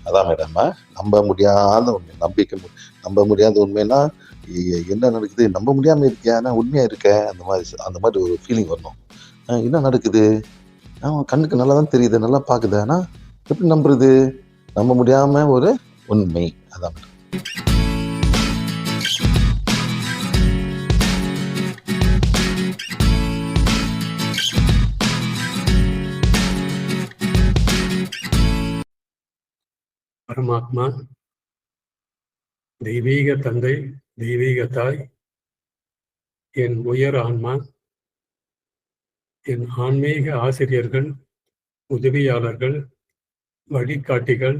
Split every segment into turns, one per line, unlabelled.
அதான் மேடம், நம்ப முடியாத உண்மை. நம்ப முடியாத உண்மைன்னா, என்ன நடக்குது? நம்ப முடியாம இருக்கே, ஆனா உண்மையா இருக்கே. அந்த மாரி ஒரு ஃபீலிங் வரணும். என்ன நடக்குது? கண்ணுக்கு நல்லா தான் தெரியுது, நல்லா பாக்குது. ஆனா எப்படி நம்புறது? நம்ப முடியாம ஒரு உண்மை. அதான் மேடம்.
பரமாத்மா, தெய்வீக தந்தை, தெய்வீக தாய், என் உயர் ஆன்மா, என் ஆன்மீக ஆசிரியர்கள், உதவியாளர்கள், வழிகாட்டிகள்,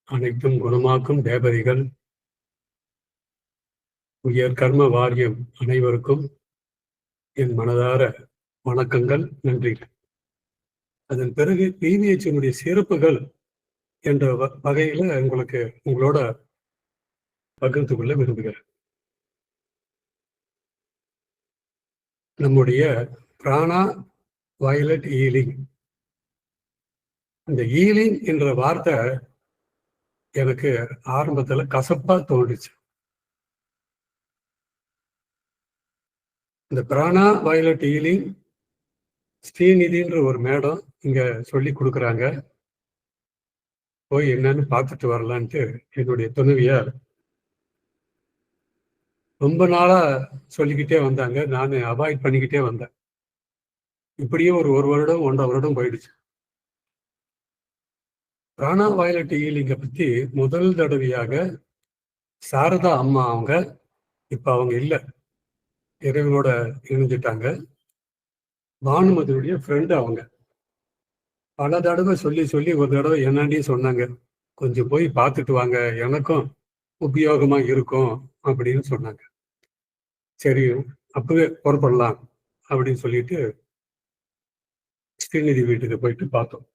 அனைத்தும் குணமாக்கும் தேவதைகள், உயர் கர்ம வாரியம் அனைவருக்கும் என் மனதார வணக்கங்கள், நன்றிகள். அதன் பிறகு பிவிஹெச்சினுடைய சிறப்புகள் என்ற வகையில உங்களோட பகிர்ந்து கொள்ள விரும்புகிறேன். நம்முடைய பிராணா வயலட் ஈலிங், இந்த ஈலிங் என்ற வார்த்தை எனக்கு ஆரம்பத்துல கசப்பா தோன்றுச்சு. இந்த பிராணா வயலட் ஈலிங் ஸ்ரீநிதின்ற ஒரு மேடம் இங்க சொல்லி கொடுக்குறாங்க. போய் என்னன்னு பார்த்துட்டு வரலான்ட்டு என்னுடைய துணைவியார் ரொம்ப நாளா சொல்லிக்கிட்டே வந்தாங்க. நான் அவாய்ட் பண்ணிக்கிட்டே வந்தேன். இப்படியே ஒரு வருடம் 1.5 வருடம் போயிடுச்சு. பிராணா வயலட் ஈலிங்க பத்தி முதல் தடவையாக சாரதா அம்மா அவங்க, இப்ப அவங்க இல்ல, இறைவனோட இணைஞ்சிட்டாங்க. பானுமதியுடைய ஃப்ரெண்டு அவங்க. பல தடவை சொல்லி ஒரு தடவை என்னாண்டி சொன்னாங்க, கொஞ்சம் போய் பார்த்துட்டு வாங்க, எனக்கும் உபயோகமா இருக்கும் அப்படின்னு சொன்னாங்க. சரி, அப்பவே புறப்படலாம் அப்படின்னு சொல்லிட்டு ஸ்ரீநிதி வீட்டுக்கு போயிட்டு பார்த்தோம்.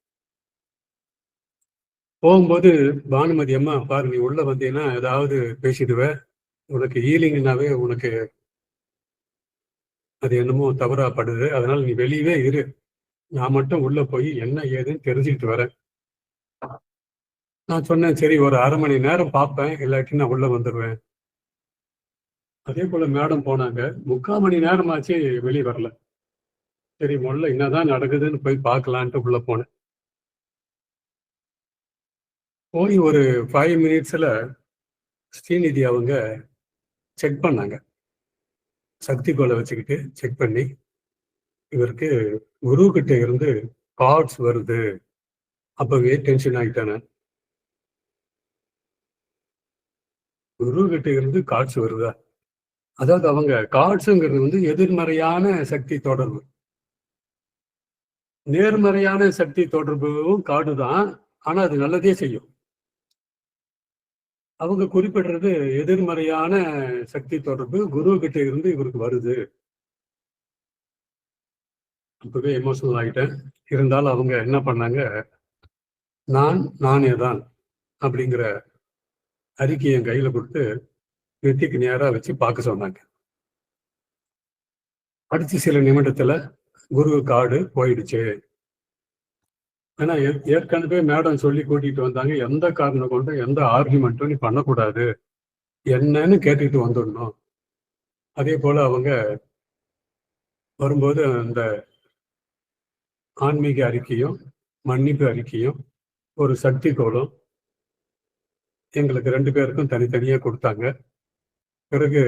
போகும்போது பானுமதி அம்மா, பாரு நீ உள்ள வந்தீங்கன்னா ஏதாவது பேசிடுவ, உனக்கு ஈலிங்னாவே உனக்கு அது என்னமோ தவறா படுது, அதனால நீ வெளியவே இரு, நான் மட்டும் உள்ள போய் என்ன ஏதுன்னு தெரிஞ்சுக்கிட்டு வரேன். நான் சொன்னேன், சரி ஒரு 1/2 மணி நேரம் பார்ப்பேன், இல்லாட்டி நான் உள்ள வந்துடுவேன். அதே போல மேடம் போனாங்க. 3/4 மணி நேரமாச்சு வெளியே வரல. சரி முதல்ல என்னதான் நடக்குதுன்னு போய் பார்க்கலான்ட்டு உள்ள போனேன். போய் ஒரு 5 மினிட்ஸ்ல ஸ்ரீநிதி அவங்க செக் பண்ணாங்க. சக்தி கோலை வச்சுக்கிட்டு செக் பண்ணி, இவருக்கு குரு கிட்ட இருந்து கார்ட்ஸ் வருது. அப்பவே டென்ஷன் ஆகிட்டானே. குரு கிட்ட இருந்து கார்ட்ஸ் வருதா? அதாவது அவங்க கார்ட்ஸுங்கிறது எதிர்மறையான சக்தி தொடர்பு. நேர்மறையான சக்தி தொடர்பும் கார்டு தான், ஆனா அது நல்லதே செய்யும். அவங்க குறிப்பிடுறது எதிர்மறையான சக்தி தொடர்பு குரு கிட்ட இருந்து இவருக்கு வருது. அப்பவே எமோஷனல் ஆகிட்டேன். இருந்தாலும் அவங்க என்ன பண்ணாங்க, நானே தான் அப்படிங்கிற அறிக்கையை என் கையில கொடுத்து நெத்திக்கு நேரா வச்சு பார்க்க சொன்னாங்க. அடுத்த சில நிமிடத்துல குரு கார்டு போயிடுச்சு. ஏன்னா ஏற்கனவே மேடம் சொல்லி கூட்டிட்டு வந்தாங்க, எந்த காரணம் கொண்டு எந்த ஆர்குமெண்ட்டும் நீ பண்ணக்கூடாது, என்னன்னு கேட்டுட்டு வந்துடணும். அதே போல அவங்க வரும்போது அந்த ஆன்மீக அறிக்கையும் மன்னிப்பு அறிக்கையும் ஒரு சக்தி கோலும் எங்களுக்கு 2 பேருக்கும் தனித்தனியா கொடுத்தாங்க. பிறகு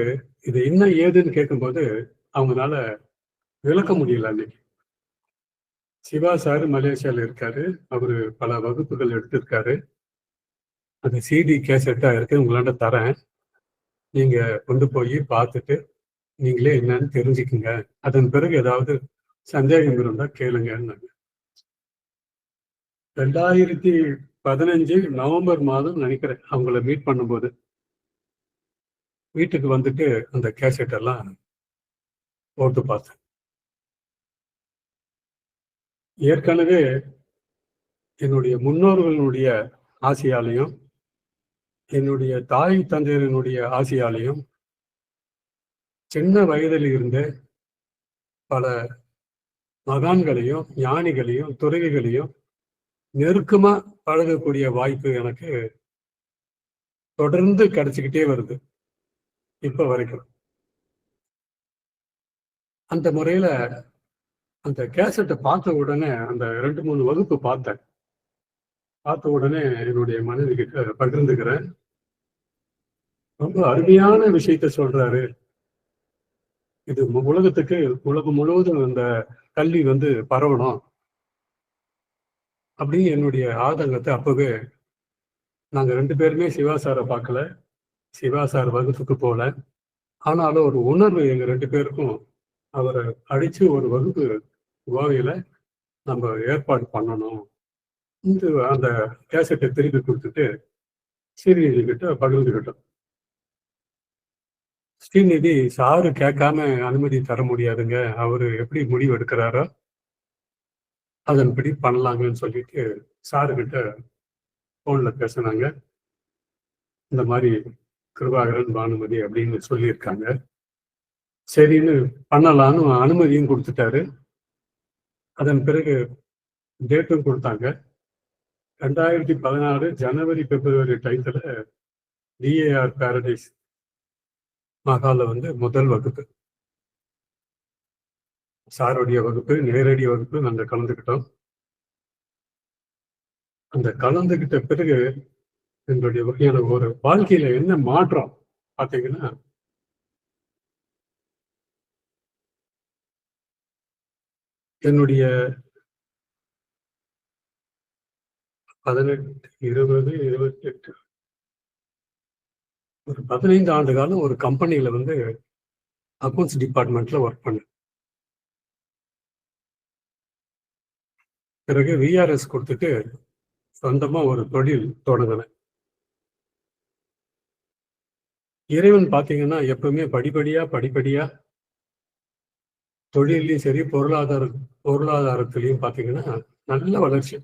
இது என்ன ஏதுன்னு கேட்கும்போது அவங்களால விளக்க முடியல. அன்னைக்கு சிவா சார் மலேசியால இருக்காரு. அவரு பல வகுப்புகள் எடுத்திருக்காரு. அந்த சிடி கேசட்டா இருக்கு, உங்களாண்ட தரேன், நீங்க கொண்டு போய் பார்த்துட்டு நீங்களே என்னன்னு தெரிஞ்சுக்குங்க, அதன் பிறகு ஏதாவது சந்தேகம் இருந்தா கேளுங்கன்னாங்க. 2015 நவம்பர் மாதம் நினைக்கிறேன் அவங்கள மீட் பண்ணும்போது வீட்டுக்கு வந்துட்டு அந்த கேசட் எல்லாம் போட்டு பார்த்தேன். ஏற்கனவே என்னுடைய முன்னோர்களுடைய ஆசையாலையும் என்னுடைய தாய் தந்தையரினுடைய ஆசையாலையும் சின்ன வயதில் இருந்த பல மகான்களையும் ஞானிகளையும் துறவிகளையும் நெருக்கமா பழகக்கூடிய வாய்ப்பு எனக்கு தொடர்ந்து கிடைச்சிக்கிட்டே வருது இப்ப வரைக்கும். அந்த முறையில அந்த கேசட்டை பார்த்த உடனே அந்த 2-3 வகுப்பு பார்த்தேன். பார்த்த உடனே என்னுடைய மனைவி கிட்ட பகிர்ந்துக்கிறேன். ரொம்ப அருமையான விஷயத்த சொல்றாரு. இது உலகத்துக்கு உலகம் முழுவதும் இந்த கல்வி பரவணும் அப்படின்னு என்னுடைய ஆதங்கத்தை அப்பவே நாங்க 2 பேருமே சிவா சாரை பார்க்கல, சிவா சார் வகுப்புக்கு போல. ஆனாலும் ஒரு உணர்வு எங்க 2 பேருக்கும் அவரை அடிச்சு ஒரு வகுப்பு கோவையில நம்ம ஏற்பாடு பண்ணணும். அந்த கேசட்டை திருப்பி கொடுத்துட்டு ஸ்ரீநிதி கிட்ட பகிர்ந்துக்கிட்டோம். ஸ்ரீநிதி சாரு கேட்காம அனுமதி தர முடியாதுங்க, அவரு எப்படி முடிவு எடுக்கிறாரோ அதன்படி பண்ணலாங்கன்னு சொல்லிட்டு சாருக்கிட்ட போன்ல பேசினாங்க. இந்த மாதிரி கிருபாகரன் பானுமதி அப்படின்னு சொல்லியிருக்காங்க. சரின்னு பண்ணலான்னு அனுமதியும் கொடுத்துட்டாரு. அதன் பிறகு டேட்டும் கொடுத்தாங்க. 2016 ஜனவரி பிப்ரவரி டைத்துல டிஏஆர் பாரடைஸ் மகால முதல் வகுப்பு, சாருடைய வகுப்பு, நேரடி வகுப்பு நாங்க கலந்துக்கிட்டோம். அந்த கலந்துகிட்ட பிறகு எங்களுடைய வகையான ஒரு வாழ்க்கையில என்ன மாற்றம் பாத்தீங்கன்னா, என்னுடைய 18, 20, 28 ஒரு 15 ஆண்டு காலம் ஒரு கம்பெனியில அக்கௌண்ட்ஸ் டிபார்ட்மெண்ட்ல ஒர்க் பண்ணேன். பிறகு விஆர்எஸ் கொடுத்துட்டு சொந்தமா ஒரு தொழில் தொடங்கினேன். இறைவன் பாத்தீங்கன்னா எப்பவுமே படிப்படியா தொழிலையும் சரி பொருளாதாரத்திலையும் பாத்தீங்கன்னா நல்ல வளர்ச்சி.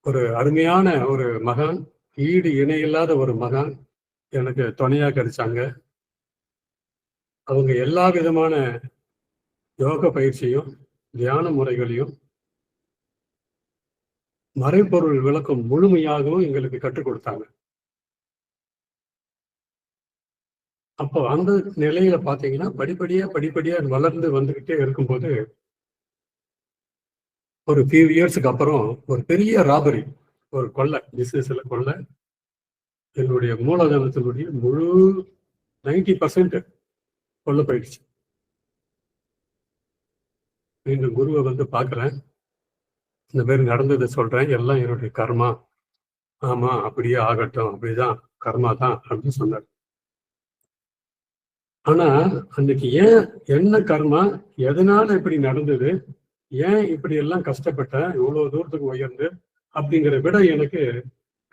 ஒரு அருமையான ஒரு மகான், ஈடு இணையில்லாத ஒரு மகான் எனக்கு துணையா கிடைச்சாங்க. அவங்க எல்லா விதமான யோக பயிற்சியும் தியான முறைகளையும் மறைபொருள் விளக்கம் முழுமையாகவும் எங்களுக்கு கற்றுக் கொடுத்தாங்க. அப்போ அந்த நிலையில பாத்தீங்கன்னா படிப்படியா வளர்ந்து வந்துகிட்டே இருக்கும்போது ஒரு ஃபியூ இயர்ஸுக்கு அப்புறம் ஒரு பெரிய ராபரி, ஒரு கொள்ளை, பிசினஸ்ல கொள்ளை. என்னுடைய மூலதனத்தினுடைய முழு 90% கொள்ள போயிடுச்சு. மீண்டும் குருவை பாக்குறேன். இந்த மாதிரி நடந்ததை சொல்றேன், எல்லாம் என்னுடைய கர்மா. ஆமா, அப்படியே ஆகட்டும், அப்படிதான் கர்மா தான் அப்படின்னு சொன்னார். ஆனா அன்னைக்கு ஏன், என்ன கர்மா, எதனால இப்படி நடந்தது, ஏன் இப்படி எல்லாம் கஷ்டப்பட்டேன் இவ்வளவு தூரத்துக்கு உயர்ந்து அப்படிங்கிற விட எனக்கு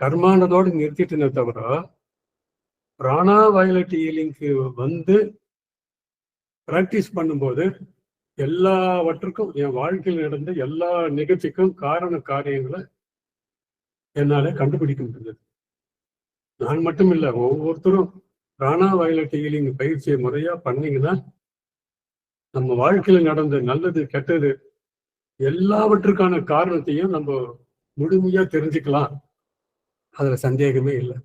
கர்மானதோடு நிறுத்திட்டுனே தவிர, பிராணா வயலட் ஹீலிங்க்கு பிராக்டிஸ் பண்ணும்போது எல்லாவற்றுக்கும், என் வாழ்க்கையில் நடந்த எல்லா நிகழ்ச்சிக்கும் காரண காரியங்களை என்னால கண்டுபிடிக்க முடிந்தது. நான் மட்டும் இல்லை, ஒவ்வொருத்தரும் பிராணா வயலட் ஹீலிங் பயிற்சியை முறையா பண்ணீங்கன்னா நம்ம வாழ்க்கையில நடந்த நல்லது கெட்டது எல்லாவற்றுக்கான காரணத்தையும் நம்ம முழுமையா தெரிஞ்சுக்கலாம். அதுல சந்தேகமே இல்லை.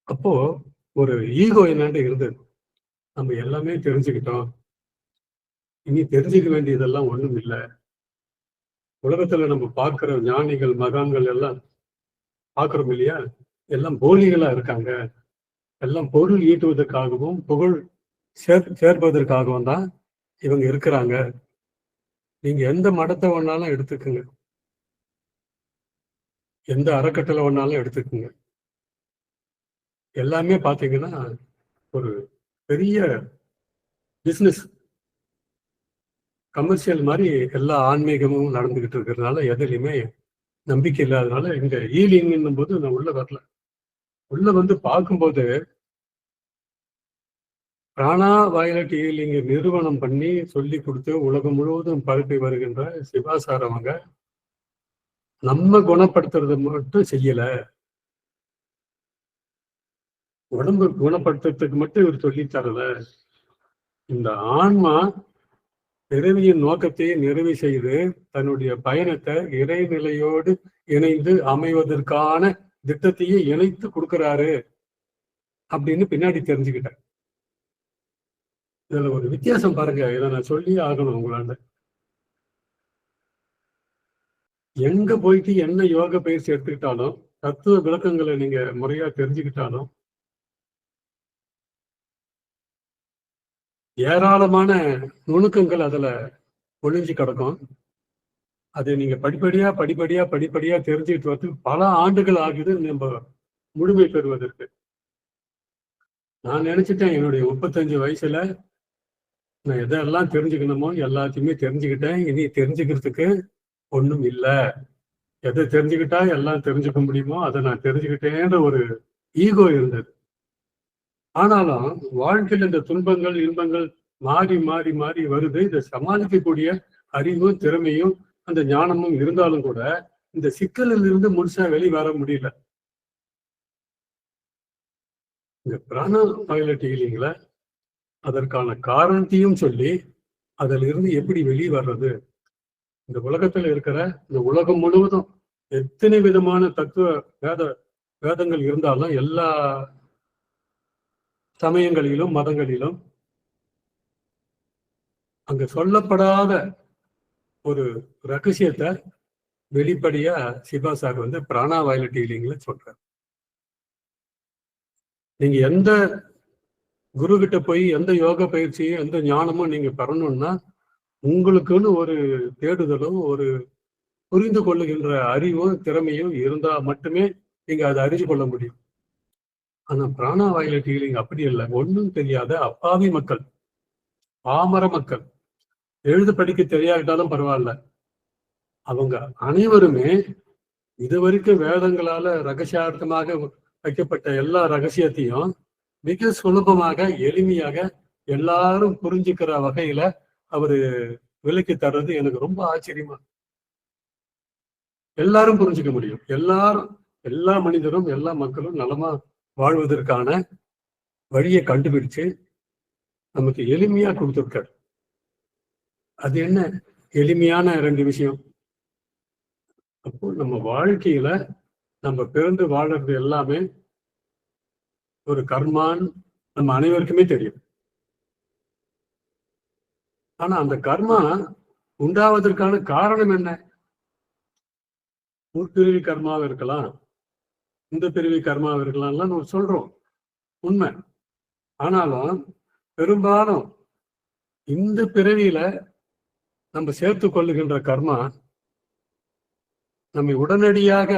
அப்போ ஒரு ஈகோ என்னன்னு இருந்தது. நம்ம எல்லாமே தெரிஞ்சுக்கிட்டோம், இனி தெரிஞ்சுக்க வேண்டியதெல்லாம் ஒண்ணும் இல்லை. உலகத்துல நம்ம பார்க்கிற ஞானிகள் மகான்கள் எல்லாம் பார்க்கிறோம் இல்லையா, எல்லாம் போலிகளா இருக்காங்க. எல்லாம் பொருள் ஈட்டுவதற்காகவும் புகழ் சேர்ப்பதற்காகவும் தான் இவங்க இருக்கிறாங்க. நீங்க எந்த மடத்தை வேணாலும் எடுத்துக்குங்க, எந்த அறக்கட்டளை வேணாலும் எடுத்துக்குங்க, எல்லாமே பாத்தீங்கன்னா ஒரு பெரிய பிசினஸ், கமர்ஷியல் மாதிரி எல்லா ஆன்மீகமும் நடந்துகிட்டு இருக்கிறதுனால எதுலையுமே நம்பிக்கை இல்லாதனால இந்த ஈலிங்கும் போது நான் உள்ள வரல. உள்ள பார்க்கும்போது பிராணா வயலட் ஹீலிங் நிறுவனம் பண்ணி சொல்லி கொடுத்து உலகம் முழுவதும் பரப்பி வருகின்ற சிவாசார் அவங்க நம்ம குணப்படுத்துறது மட்டும் செய்யல, உடம்பு குணப்படுத்துறதுக்கு மட்டும் இவர் சொல்லி தரல. இந்த ஆன்மா பிறவியின் நோக்கத்தை நிறைவு செய்து தன்னுடைய பயணத்தை இறைநிலையோடு இணைந்து அமைவதற்கான திட்டத்தையே இணைத்து கொடுக்கிறாரு அப்படின்னு பின்னாடி தெரிஞ்சுக்கிட்டேன். இதுல ஒரு வித்தியாசம் பாருங்க, இதை நான் சொல்லியே ஆகணும் உங்களால. எங்க போயிட்டு என்ன யோக பயிற்சி எடுத்துக்கிட்டாலும், தத்துவ விளக்கங்களை நீங்க முறையா தெரிஞ்சுக்கிட்டாலும், ஏராளமான நுணுக்கங்கள் அதுல ஒளிஞ்சு கிடக்கும். அதை நீங்க படிப்படியா தெரிஞ்சுக்கிட்டு வந்து பல ஆண்டுகள் ஆகுது நம்ம முழுமை பெறுவதற்கு. நான் நினைச்சிட்டேன் என்னுடைய 35 வயசுல நான் எதெல்லாம் தெரிஞ்சுக்கணுமோ எல்லாத்தையுமே தெரிஞ்சுக்கிட்டேன். இனி தெரிஞ்சுக்கிறதுக்கு ஒண்ணும் இல்லை. எதை தெரிஞ்சுக்கிட்டா எல்லாம் தெரிஞ்சுக்க முடியுமோ அதை நான் தெரிஞ்சுக்கிட்டேன்ற ஒரு ஈகோ இருந்தது. ஆனாலும் வாழ்க்கையில் இந்த துன்பங்கள் இன்பங்கள் மாறி மாறி மாறி வருது. இதை சமாளிக்கக்கூடிய அறிவும் திறமையும் அந்த ஞானமும் இருந்தாலும் கூட இந்த சிக்கலில் இருந்து முழுசா வெளிவர முடியல. இந்த பிராண பைலட் ஹீலிங்ல அதற்கான காரணத்தையும் சொல்லி அதில் இருந்து எப்படி வெளியே வர்றது, இந்த உலகத்துல இருக்கிற இந்த உலகம் முழுவதும் எத்தனை விதமான தத்துவ வேதங்கள் இருந்தாலும் எல்லா சமயங்களிலும் மதங்களிலும் அங்க சொல்லப்படாத ஒரு ரகசியத்தை வெளிப்படையா சிவா சார் வந்து பிராணா வயலட் ஹீலிங்ல சொல்றாரு. நீங்க எந்த குரு கிட்ட போய் எந்த யோக பயிற்சியும் எந்த ஞானமும் நீங்க பெறணும்னா உங்களுக்குன்னு ஒரு தேடுதலும் ஒரு புரிந்து கொள்ளுகின்ற அறிவும் திறமையும் இருந்தா மட்டுமே நீங்க அதை அறிஞ்சு கொள்ள முடியும். ஆனா பிராணா வயலட் ஹீலிங் அப்படி இல்லை. ஒன்றும் தெரியாத அப்பாவி மக்கள், பாமர மக்கள், எழுத படிக்க தெரியாவிட்டாலும் பரவாயில்ல, அவங்க அனைவருமே இதுவரைக்கும் வேதங்களால ரகசியார்த்தமாக வைக்கப்பட்ட எல்லா ரகசியத்தையும் மிக சுலபமாக எளிமையாக எல்லாரும் புரிஞ்சுக்கிற வகையில அவரு விலைக்கு தர்றது எனக்கு ரொம்ப ஆச்சரியமா. எல்லாரும் புரிஞ்சுக்க முடியும். எல்லா மனிதரும் எல்லா மக்களும் நலமா வாழ்வதற்கான வழியை கண்டுபிடிச்சு நமக்கு எளிமையா கொடுத்துருக்காரு. அது என்ன எளிமையான 2 விஷயம்? அப்போ நம்ம வாழ்க்கையில நம்ம பிறந்து வாழறது எல்லாமே ஒரு கர்மான்னு நம்ம அனைவருக்குமே தெரியும். ஆனா அந்த கர்மா உண்டாவதற்கான காரணம் என்ன? முற்பிறவி கர்மாவை இருக்கலாம், இந்த பிறவி கர்மாவை இருக்கலாம்லாம் நம்ம சொல்றோம், உண்மை. ஆனாலும் பெரும்பாலும் இந்த பிறவியில நம்ம சேர்த்து கொள்ளுகின்ற கர்மா நம்மை உடனடியாக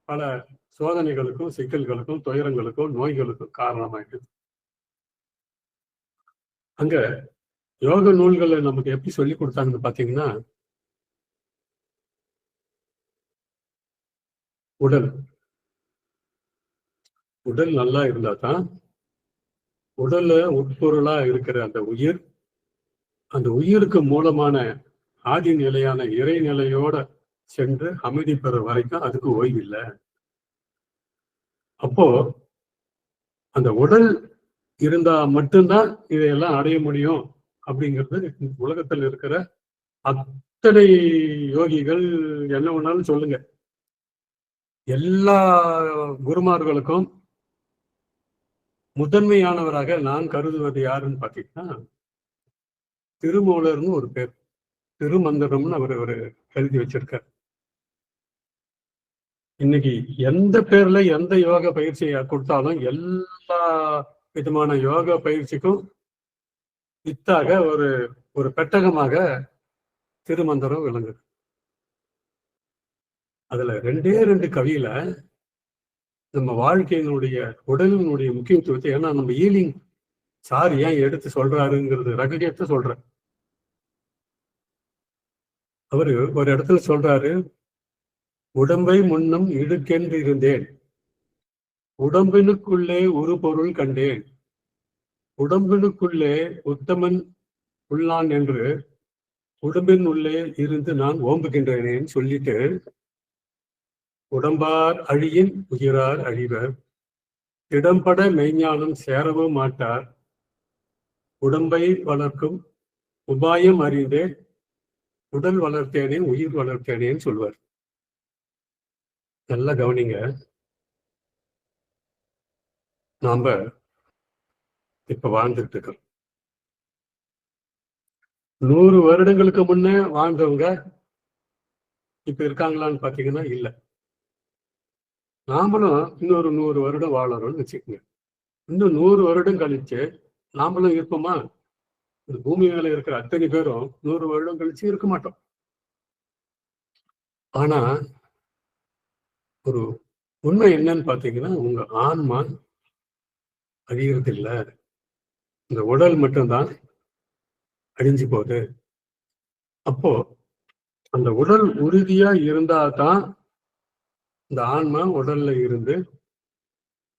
பல சோதனைகளுக்கும் சிக்கல்களுக்கும் துயரங்களுக்கும் நோய்களுக்கும் காரணமாயிடுது. அங்க யோக நூல்களை நமக்கு எப்படி சொல்லி கொடுத்தாங்கன்னு பாத்தீங்கன்னா, உடல் நல்லா இருந்தா தான் உடல்ல உட்பொருளா இருக்கிற அந்த உயிருக்கு மூலமான ஆதி நிலையான இறைநிலையோட சென்று அமைதி பெற வரைக்கும் அதுக்கு ஓய்வு இல்லை. அப்போ அந்த உடல் இருந்தா மட்டும்தான் இதையெல்லாம் அடைய முடியும் அப்படிங்கிறது உலகத்தில் இருக்கிற அத்தனை யோகிகள் என்ன வேணாலும் சொல்லுங்க, எல்லா குருமார்களுக்கும் முதன்மையானவராக நான் கருதுவது யாருன்னு பாத்தீங்கன்னா திருமூலர்னு ஒரு பேர், திருமந்திரம்னு அவர் எழுதி வச்சிருக்கார். இன்னைக்கு எந்த பேர்ல எந்த யோக பயிற்சியை கொடுத்தாலும் எல்லா விதமான யோக பயிற்சிக்கும் வித்தாக ஒரு பெட்டகமாக திருமந்திரம் விளங்குது. அதுல 2 கவியில நம்ம வாழ்க்கையினுடைய உடலினுடைய முக்கியத்துவத்தை, ஏன்னா நம்ம ஹீலிங் சார் ஏன் எடுத்து சொல்றாருங்கிறது ரகசியத்தை சொல்றேன். அவரு ஒரு இடத்துல சொல்றாரு, உடம்பை முன்னும் இடுக்கென்று இருந்தேன், உடம்பினுக்குள்ளே ஒரு பொருள் கண்டேன், உடம்பினுக்குள்ளே உத்தமன் உள்ளான் என்று உடம்பின் உள்ளே இருந்து நான் ஓம்புகின்றேனேன்னு சொல்லிட்டு, உடம்பார் அழியின் உயிரார் அழிவர், இடம்பட மெய்ஞானம் சேரவும் மாட்டார், உடம்பை வளர்க்கும் உபாயம் அறிந்தே உடல் வளர்த்தேனே உயிர் வளர்த்தேனேன்னு சொல்வார். நல்லா கவனிங்க. நாம இப்ப வாழ்ந்துட்டு இருக்கோம். 100 வருடங்களுக்கு முன்னே வாழ்ந்தவங்க இப்ப இருக்காங்களான்னு பாத்தீங்கன்னா இல்ல. நாமளும் இன்னொரு 100 வருடம் வாழறோம்னு வச்சுக்கோங்க. இன்னும் 100 வருடம் கழிச்சு நாமளும் இருப்போமா? இந்த பூமி மேல இருக்கிற அத்தனை பேரும் 100 வருடம் கழிச்சு இருக்க மாட்டோம். ஆனா ஒரு உண்மை என்னன்னு பாத்தீங்கன்னா, உங்க ஆன்மா அழியறது இல்ல. இந்த உடல் மட்டும்தான் அழிஞ்சு போகுது. அப்போ அந்த உடல் உறுதியா இருந்தாதான் இந்த ஆன்மா உடல்ல இருந்து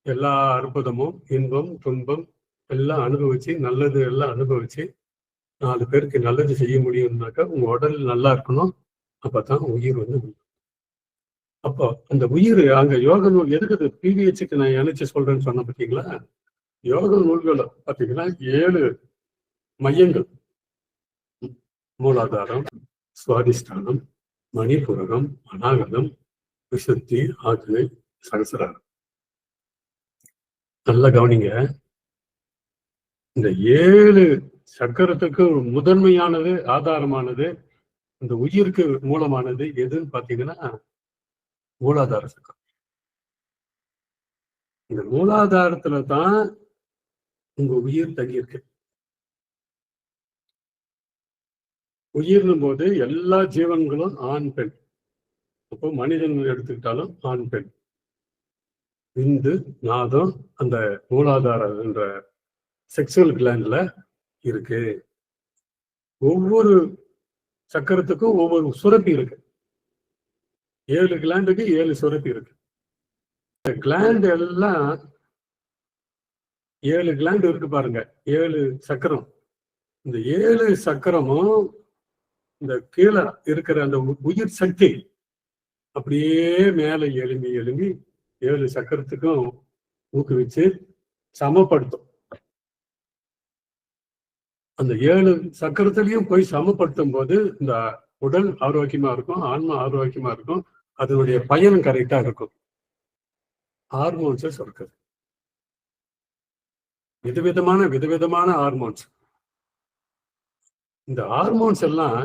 எல்லா அற்புதமும், இன்பம், துன்பம் எல்லாம் அனுபவிச்சு, நல்லது எல்லாம் அனுபவிச்சு 4 பேருக்கு நல்லது செய்ய முடியும்னாக்கா உங்க உடல் நல்லா இருக்கணும். அப்பதான் உயிர் வந்து அப்போ அந்த உயிர் அங்க யோக நூல் எதுக்குது பிவிஹெச்சுக்கு நான் இணைச்சு சொல்றேன்னு சொன்ன பார்த்தீங்களா? யோக நூல்கள் பார்த்தீங்கன்னா 7 மையங்கள். மூலாதாரம், சுவாதிஷ்டானம், மணிபுரகம், அநாகதம், விசுத்தி, ஆக்னை, சகசிராரம். நல்லா கவனிங்க. இந்த 7 சக்கரத்துக்கு முதன்மையானது, ஆதாரமானது, இந்த உயிருக்கு மூலமானது எதுன்னு பாத்தீங்கன்னா மூலாதார சக்கரம். இந்த மூலாதாரத்துல தான் உங்க உயிர் தங்கியிருக்கு. உயிர்னும் போது எல்லா ஜீவன்களும் ஆண் பெண். அப்போ மனிதன் எடுத்துக்கிட்டாலும் ஆண் பெண். விந்து, நாதம் அந்த மூலாதார என்ற செக்சுவல் கிளாண்ட்ல இருக்கு. ஒவ்வொரு சக்கரத்துக்கும் ஒவ்வொரு சுரப்பி இருக்கு. 7 கிளாண்டுக்கு 7 சுரப்பி இருக்கு. இந்த கிளாண்ட் எல்லாம் 7 கிளாண்ட் இருக்கு பாருங்க. 7 சக்கரம். இந்த 7 சக்கரமும் இந்த கீழே இருக்கிற அந்த உயிர் சக்தி அப்படியே மேல எழும்பி எழும்பி 7 சக்கரத்துக்கும் ஊக்குவிச்சு சமப்படுத்தும். அந்த 7 சக்கரத்திலையும் போய் சமப்படுத்தும் போது இந்த உடல் ஆரோக்கியமா இருக்கும், ஆன்மா ஆரோக்கியமா இருக்கும், அதனுடைய பயனும் கரெக்டா இருக்கும். ஹார்மோன்ஸை சுரக்குது. விதவிதமான ஹார்மோன்ஸ். இந்த ஹார்மோன்ஸ் எல்லாம்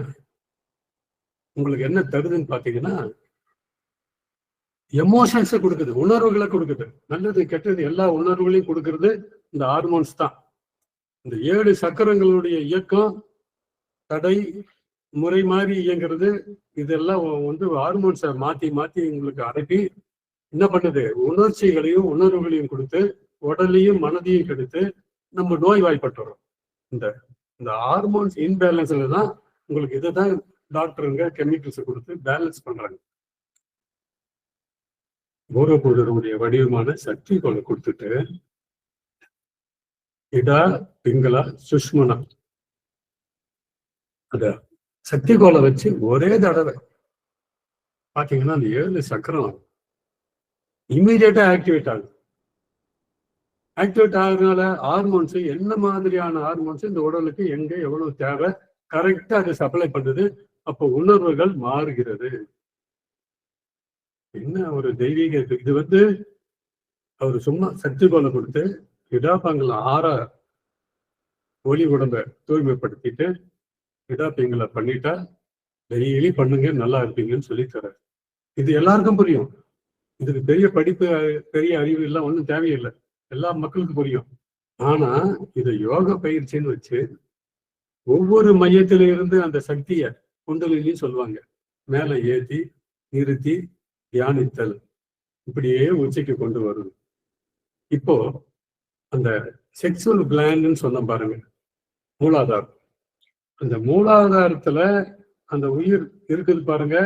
உங்களுக்கு என்ன தருதுன்னு பாத்தீங்கன்னா எமோஷன்ஸை கொடுக்குது, உணர்வுகளை கொடுக்குது. நல்லது கெட்டது எல்லா உணர்வுகளையும் கொடுக்கறது இந்த ஹார்மோன்ஸ் தான். இந்த 7 சக்கரங்களுடைய இயக்கம் தடை முறை மாதிரி இயங்குறது இதெல்லாம் வந்து ஹார்மோன்ஸை மாத்தி மாத்தி உங்களுக்கு அனுப்பி என்ன பண்ணுது? உணர்ச்சிகளையும் உணர்வுகளையும் கொடுத்து உடலையும் மனதையும் கெடுத்து நம்ம நோய் வாய்ப்பட்டுறோம். இந்த இந்த ஹார்மோன்ஸ் இன்பேலன்ஸ்ல தான் உங்களுக்கு இதுதான் டாக்டருங்க கெமிக்கல்ஸ் கொடுத்து பேலன்ஸ் பண்றாங்க. பூரபூதருடைய வடிவமான சக்தி கோலை கொடுத்துட்டு இடா, பிங்களா, சுஷ்மனா அத சக்தி கோலை வச்சு ஒரே தடவை பாத்தீங்கன்னா அந்த 7 சக்கரம் இம்மீடியட்டா ஆக்டிவேட் ஆகுது. ஆக்டிவேட் ஆகுறதுனால ஹார்மோன்ஸ் என்ன மாதிரியான ஹார்மோன்ஸ் இந்த உடலுக்கு எங்க எவ்வளவு தேவை கரெக்டா அதை சப்ளை பண்ணுது. அப்போ உணர்வுகள் மாறுகிறது. என்ன ஒரு தெய்வீக இது வந்து அவர் சும்மா சக்தி கோலை கொடுத்து இடாப்பாங்கல 6 ஒளி உடம்பை தூய்மைப்படுத்திட்டு இடாப்பீங்களை பண்ணிட்டா டெய்லி பண்ணுங்க நல்லா இருப்பீங்கன்னு சொல்லி தர்றாரு. இது எல்லாருக்கும் புரியும். இதுக்கு பெரிய படிப்பு பெரிய அறிவு எல்லாம் ஒன்றும் தேவையில்லை, எல்லா மக்களுக்கும் புரியும். ஆனா இதை யோக பயிற்சின்னு வச்சு ஒவ்வொரு மையத்தில இருந்து அந்த சக்தியை குண்டலினின்னு சொல்லுவாங்க மேல ஏத்தி நிறுத்தி தியானித்தல் இப்படியே உச்சிக்கு கொண்டு வருது. இப்போ அந்த செக்சுவல் கிளாண்ட்னு சொன்ன பாருங்க, மூலாதாரம். அந்த மூலாதாரத்துல அந்த உயிர் இருக்குது பாருங்க,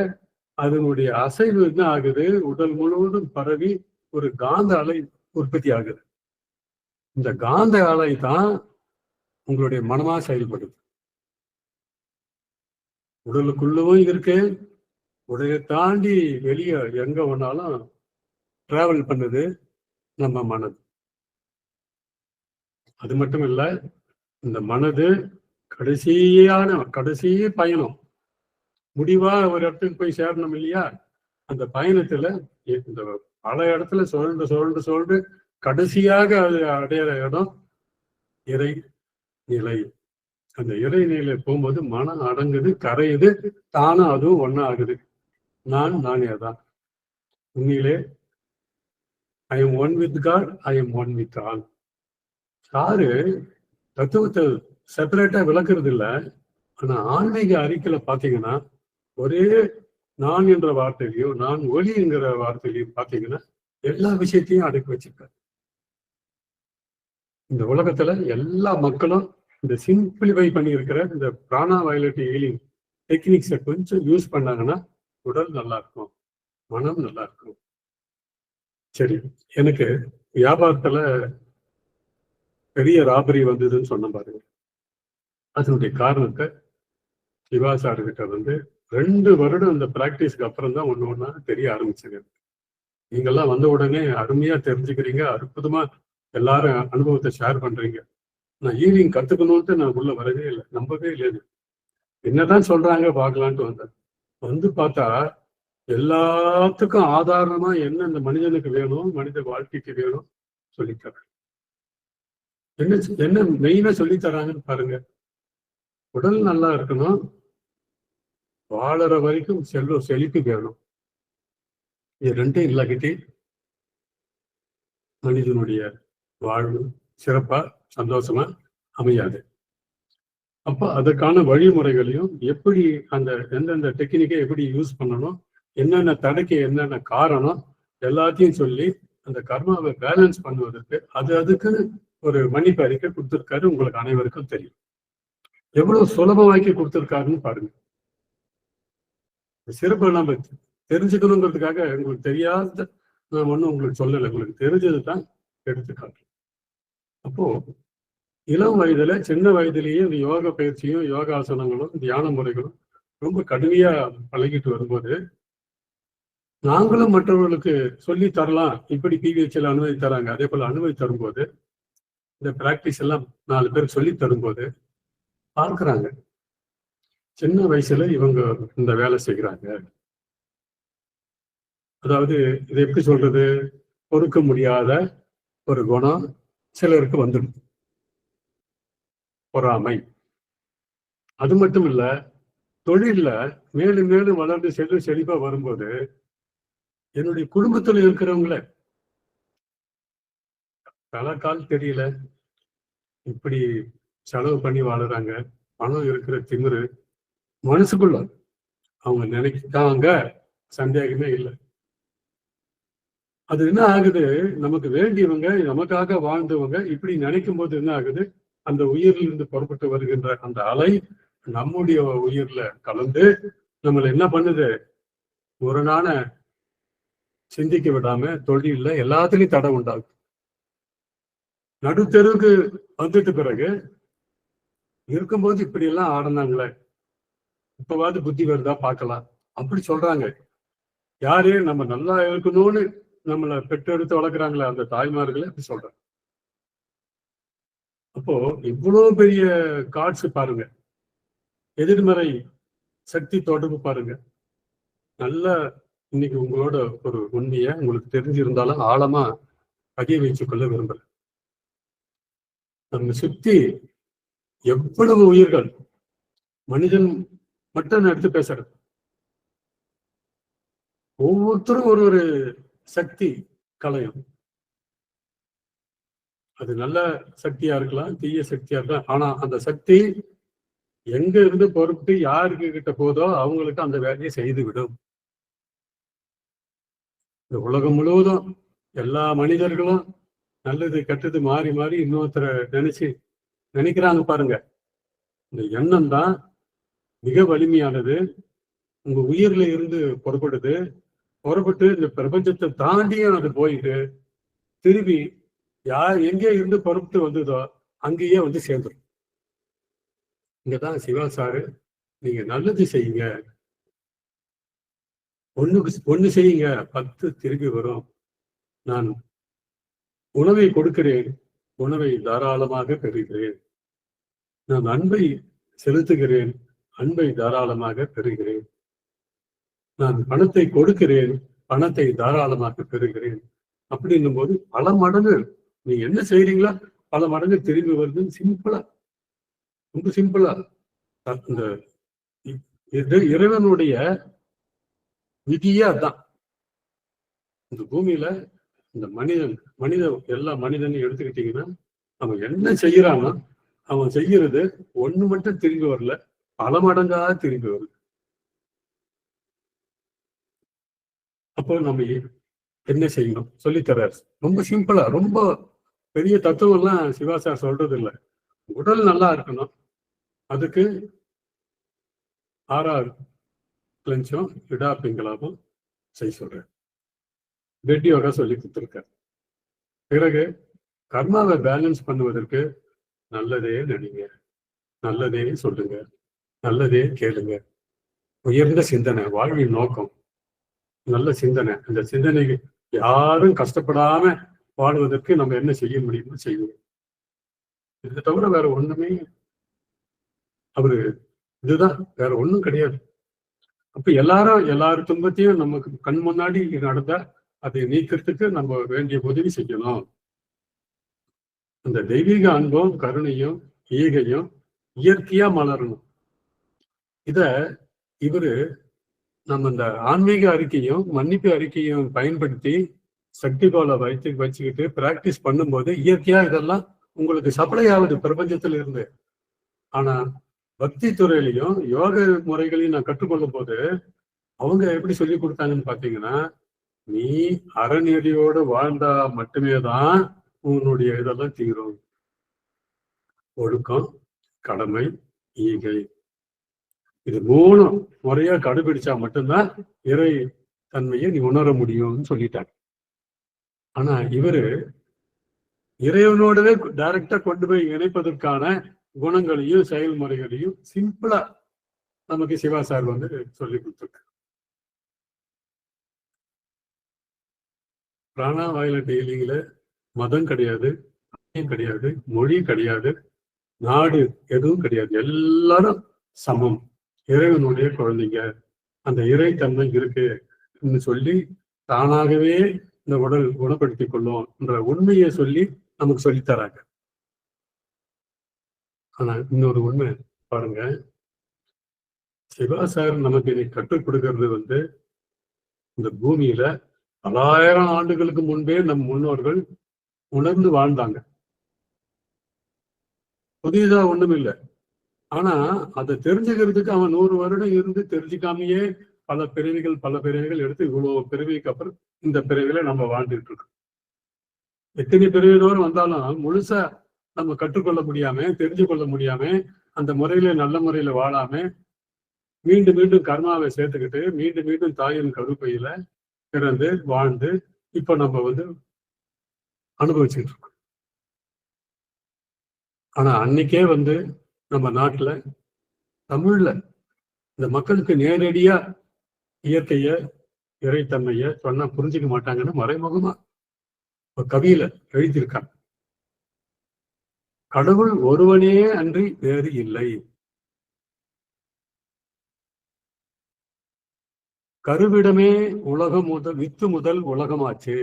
அதனுடைய அசைவு என்ன ஆகுது? உடல் முழுவதும் பரவி ஒரு காந்த அலை உற்பத்தி ஆகுது. இந்த காந்த அலை தான் உங்களுடைய மனமா செயல்படுது. உடலுக்குள்ளவும் இருக்கு, உடலை தாண்டி வெளியே எங்க வேணாலும் டிராவல் பண்ணுது நம்ம மனது. அது மட்டும் இல்ல, இந்த மனது கடைசி பயணம், முடிவா ஒரு இடத்துக்கு போய் சேரணும் இல்லையா? அந்த பயணத்துல இந்த பல இடத்துல சுழண்டு கடைசியாக அது அடையிற இடம் இறை நிலை. அந்த இறை நிலையில போகும்போது மனம் அடங்குது, கரையுது, தானும் அதுவும் ஒன்னா ஆகுது. நானே தான். உண்மையிலே I am one with God, I am one with all. யாரு தத்துவத்தை செப்பரேட்டா விளக்குறது இல்லை. ஆனா ஆன்மீக அறிக்கையில பாத்தீங்கன்னா ஒரே நான் என்ற வார்த்தையிலையும் நான் ஒளி என்கிற வார்த்தையிலையும் பாத்தீங்கன்னா எல்லா விஷயத்தையும் அடக்கி வச்சிருக்காரு. இந்த உலகத்துல எல்லா மக்களும் இந்த சிம்பிளிஃபை பண்ணி இருக்கிற இந்த பிராணா வயலட் ஹீலிங் டெக்னிக்ஸை கொஞ்சம் யூஸ் பண்ணாங்கன்னா உடல் நல்லா இருக்கும், மனம் நல்லா இருக்கும். சரி, எனக்கு வியாபாரத்துல பெரிய ராபரி வந்ததுன்னு சொன்ன பாருங்க. அதனுடைய காரணத்தை சிவா சார் கிட்ட 2 வருடம் அந்த பிராக்டிஸ்க்கு அப்புறம் தான் ஒண்ணா தெரிய ஆரம்பிச்சுங்க. நீங்கெல்லாம் வந்த உடனே அருமையா தெரிஞ்சுக்கிறீங்க, அற்புதமா எல்லாரும் அனுபவத்தை ஷேர் பண்றீங்க. நான் ஹீலிங் கத்துக்கணும்ட்டு நான் உள்ள வரவே இல்லை, நம்பவே இல்லை. என்னதான் சொல்றாங்க பார்க்கலான்ட்டு வந்து பார்த்தா எல்லாத்துக்கும் ஆதாரமா என்ன இந்த மனிதனுக்கு வேணும், மனித வாழ்க்கைக்கு வேணும் சொல்லித்தராங்க. என்ன மெயினா சொல்லி தராங்கன்னு பாருங்க. உடல் நல்லா இருக்கணும், வாழற வரைக்கும் செழிப்பு வேணும். இது ரெண்டும் இல்லாக்கிட்டே மனிதனுடைய வாழ்வு சிறப்பா சந்தோஷமா அமையாது. அப்ப அதற்கான வழிமுறைகளையும் எப்படி எந்தெந்த டெக்னிக்கை எப்படி யூஸ் பண்ணணும், என்னென்ன தடைக்கு என்னென்ன காரணம் எல்லாத்தையும் சொல்லி அந்த கர்மாவை பேலன்ஸ் பண்ணுவதற்கு அதுக்குன்னு ஒரு மன்னிப்பு அறிக்கை கொடுத்திருக்காரு. உங்களுக்கு அனைவருக்கும் தெரியும். எவ்வளவு சுலபமாக்கி கொடுத்திருக்காருன்னு பாருங்க. சிறப்பு நம்ம தெரிஞ்சுக்கணுங்கிறதுக்காக உங்களுக்கு தெரியாத நான் ஒன்றும் உங்களுக்கு சொல்லலை, உங்களுக்கு தெரிஞ்சது தான் எடுத்துக்காட்டு. அப்போ இளம் வயதுல சின்ன வயதிலேயே இந்த யோக பயிற்சியும் யோகாசனங்களும் தியான முறைகளும் ரொம்ப கடுமையா பழகிட்டு வரும்போது நாங்களும் மற்றவர்களுக்கு சொல்லி தரலாம். இப்படி பிவிஹெச்ல அனுமதி தராங்க, அதே போல அனுமதி தரும்போது இந்த பிராக்டிஸ் எல்லாம் 4 பேர் சொல்லி தரும்போது பார்க்கிறாங்க சின்ன வயசுல இவங்க இந்த வேலை செய்கிறாங்க. அதாவது இதை எப்படி சொல்றது, பொறுக்க முடியாத ஒரு குணம் சிலருக்கு வந்துடும், பொறாமை. அது மட்டும் இல்ல, தொழில்ல மேலும் மேலும் வளர்ந்து செழிப்பா வரும்போது என்னுடைய குடும்பத்துல இருக்கிறவங்கள கால் தெரியல, இப்படி செலவு பண்ணி வாழுறாங்க, பணம் இருக்கிற திமிரு மனசுக்குள்ள அவங்க நினைக்காங்க, சந்தேகமே இல்லை. அது என்ன ஆகுது, நமக்கு வேண்டியவங்க நமக்காக வாழ்ந்தவங்க இப்படி நினைக்கும் போது என்ன ஆகுது, அந்த உயிரிலிருந்து புறப்பட்டு வருகின்ற அந்த அலை நம்முடைய உயிர்ல கலந்து நம்மளை என்ன பண்ணுது, முரணான சிந்திக்க விடாம தொழில எல்லாத்துலயும் தடை உண்டாகும். நடுத்தெருவுக்கு வந்துட்டு பிறகு இருக்கும்போது இப்படி எல்லாம் ஆடினாங்களே, இப்பவாது புத்தி வருதா பார்க்கலாம் அப்படி சொல்றாங்க. யாரு நம்ம நல்லா இருக்கணும்னு நம்மளை பெற்றெடுத்து வளர்க்குறாங்களே அந்த தாய்மார்களே அப்படி சொல்றாங்க. அப்போ இவ்வளவு பெரிய காட்சி பாருங்க, எதிர்மறை சக்தி தொடர்பு பாருங்க. நல்ல இன்னைக்கு உங்களோட ஒரு உண்மையை உங்களுக்கு தெரிஞ்சிருந்தாலும் ஆழமா பதிய வைத்துக் கொள்ள விரும்புறேன். நம்ம சுத்தி எவ்வளவு உயிர்கள், மனிதன் மட்டும் எடுத்து பேசுறது, ஒவ்வொருத்தரும் ஒரு சக்தி கலையும். அது நல்ல சக்தியா இருக்கலாம், தீய சக்தியா இருக்கலாம். ஆனா அந்த சக்தி எங்க இருந்து பொறுத்து யாருக்கு கிட்ட போதோ அவங்களுக்கு அந்த வேலையை செய்து விடும். இந்த உலகம் முழுவதும் எல்லா மனிதர்களும் நல்லது கெட்டது மாறி மாறி இன்னொருத்தரை நினைக்கிறாங்க பாருங்க. இந்த எண்ணம் தான் மிக வலிமையானது. உங்க உயிர்ல இருந்து புறப்பட்டு இந்த பிரபஞ்சத்தை தாண்டியும் அது போயிட்டு திரும்பி எங்கே இருந்து புறப்பட்டு வந்ததோ அங்கேயே வந்து சேர்ந்துடும். இங்கதான் சிவா சாரு, நீங்க நல்லது செய்யுங்க, ஒண்ணு செய்யுங்க, 10 திரும்பி வரும். நான் உணவை கொடுக்கிறேன், உணவை தாராளமாக பெறுகிறேன். நான் அன்பை செலுத்துகிறேன், அன்பை தாராளமாக பெறுகிறேன். நான் பணத்தை கொடுக்கிறேன், பணத்தை தாராளமாக பெறுகிறேன். அப்படின்னும் போது பல மடங்கு நீங்க என்ன செய்றீங்களா பல மடங்கு திரும்பி வருது. சிம்பிளா, ரொம்ப சிம்பிளா இந்த இறைவனுடைய விதியே அதான். இந்த பூமியில இந்த எல்லா மனிதனையும் எடுத்துக்கிட்டீங்கன்னா அவன் என்ன செய்யறானோ அவன் செய்யறது ஒண்ணு மட்டும் திரும்பி வரல, பல மடங்கா திரும்பி வருது. அப்போ நம்ம என்ன செய்யணும் சொல்லித்தர்றாரு. ரொம்ப சிம்பிளா, ரொம்ப பெரிய தத்துவம் எல்லாம் சிவா சார் சொல்றது இல்லை. உடல் நல்லா இருக்கணும், அதுக்கு 6 லஞ்சம் இடா பிங்களாவும் செய்ய சொல்றேன். பெட் யோகா சொல்லி கொடுத்துருக்காரு. பிறகு கர்மாவை பேலன்ஸ் பண்ணுவதற்கு நல்லதே நினைங்க, நல்லதே சொல்லுங்க, நல்லதே கேளுங்க. உயர்ந்த சிந்தனை, வாழ்வின் நோக்கம் நல்ல சிந்தனை. அந்த சிந்தனைக்கு யாரும் கஷ்டப்படாம வாழ்வதற்கு நம்ம என்ன செய்ய முடியுமோ செய்வோம். இதை தவிர வேற ஒண்ணுமே அவரு இதுதான், வேற ஒண்ணும் கிடையாது. அப்ப எல்லாரும் துன்பத்தையும் நமக்கு கண் முன்னாடி நடந்தா அதை நீக்கிறதுக்கு நம்ம வேண்டிய உதவி செய்யணும். அந்த தெய்வீக அன்பும் கருணையும் ஈகையும் இயற்கையா மலரணும். இத இவரு நம்ம இந்த ஆன்மீக அறிக்கையும் மன்னிப்பு அறிக்கையும் பயன்படுத்தி சக்தி கோலை வச்சுக்கிட்டு பிராக்டிஸ் பண்ணும்போது இயற்கையா இதெல்லாம் உங்களுக்கு சப்ளை ஆகுது பிரபஞ்சத்துல இருந்து. ஆனா பக்தி துறையிலையும் யோக முறைகளையும் நான் கற்றுக்கொள்ளும் போது அவங்க எப்படி சொல்லி கொடுத்தாங்கன்னு பாத்தீங்கன்னா, நீ அறநெறியோடு வாழ்ந்தா மட்டுமே தான் உன்னுடைய இதெல்லாம் தீரும். ஒழுக்கம், கடமை, ஈகை, இது 3 முறையா கடைபிடிச்சா மட்டும்தான் இறை தன்மையை நீ உணர முடியும்னு சொல்லிட்டாங்க. ஆனா இவரு இறைவனோடவே டைரக்டா கொண்டு போய் இணைப்பதற்கான குணங்களையும் செயல்முறைகளையும் சிம்பிளா நமக்கு சிவா சார் சொல்லி கொடுத்துருக்காரு. பிராணா வயலட் ஹீலிங்ல மதம் கிடையாது, கிடையாது, மொழி கிடையாது, நாடு எதுவும் கிடையாது. எல்லாரும் சமம், இறைவனுடைய குழந்தைங்க. அந்த இறைத்தன்மை இருக்குன்னு சொல்லி தானாகவே இந்த உடல் குணப்படுத்திக் கொள்ளும் என்ற உண்மையை சொல்லி நமக்கு சொல்லித்தராங்க. ஆனா இன்னொரு உண்மை பாருங்க, சிவா சார் நமக்கு இன்னைக்கு கற்றுக் கொடுக்கறது இந்த பூமியில 1000 ஆண்டுகளுக்கு முன்பே நம் முன்னோர்கள் உணர்ந்து வாழ்ந்தாங்க. புதியதா ஒண்ணும் இல்லை. ஆனா அதை தெரிஞ்சுக்கிறதுக்கு அவன் 100 வருடம் இருந்து தெரிஞ்சுக்காமையே பல பிறவிகள் எடுத்து இவ்வளவு பிறவிக்கு அப்புறம் இந்த பிறவில நம்ம வாழ்ந்துட்டு இருக்கோம். எத்தனை பிறவியோடு வந்தாலும் முழுசா நம்ம கற்றுக்கொள்ள முடியாம, தெரிஞ்சு கொள்ள முடியாம, அந்த முறையில நல்ல முறையில வாழாம மீண்டும் மீண்டும் கர்மாவை சேர்த்துக்கிட்டு மீண்டும் தாயின் கருப்பையில பிறந்து வாழ்ந்து இப்ப நம்ம அனுபவிச்சுட்டு இருக்கோம். ஆனா அன்னைக்கே நம்ம நாட்டுல தமிழ்ல இந்த மக்களுக்கு நேரடியா இயற்கைய இறைத்தன்மைய சொன்னா புரிஞ்சுக்க மாட்டாங்கன்னு மறைமுகமா கவியில எழுதியிருக்காங்க. கடவுள் ஒருவனே அன்றி வேறு இல்லை. கருவிடமே உலகம் வித்து முதல் உலகமாச்சு.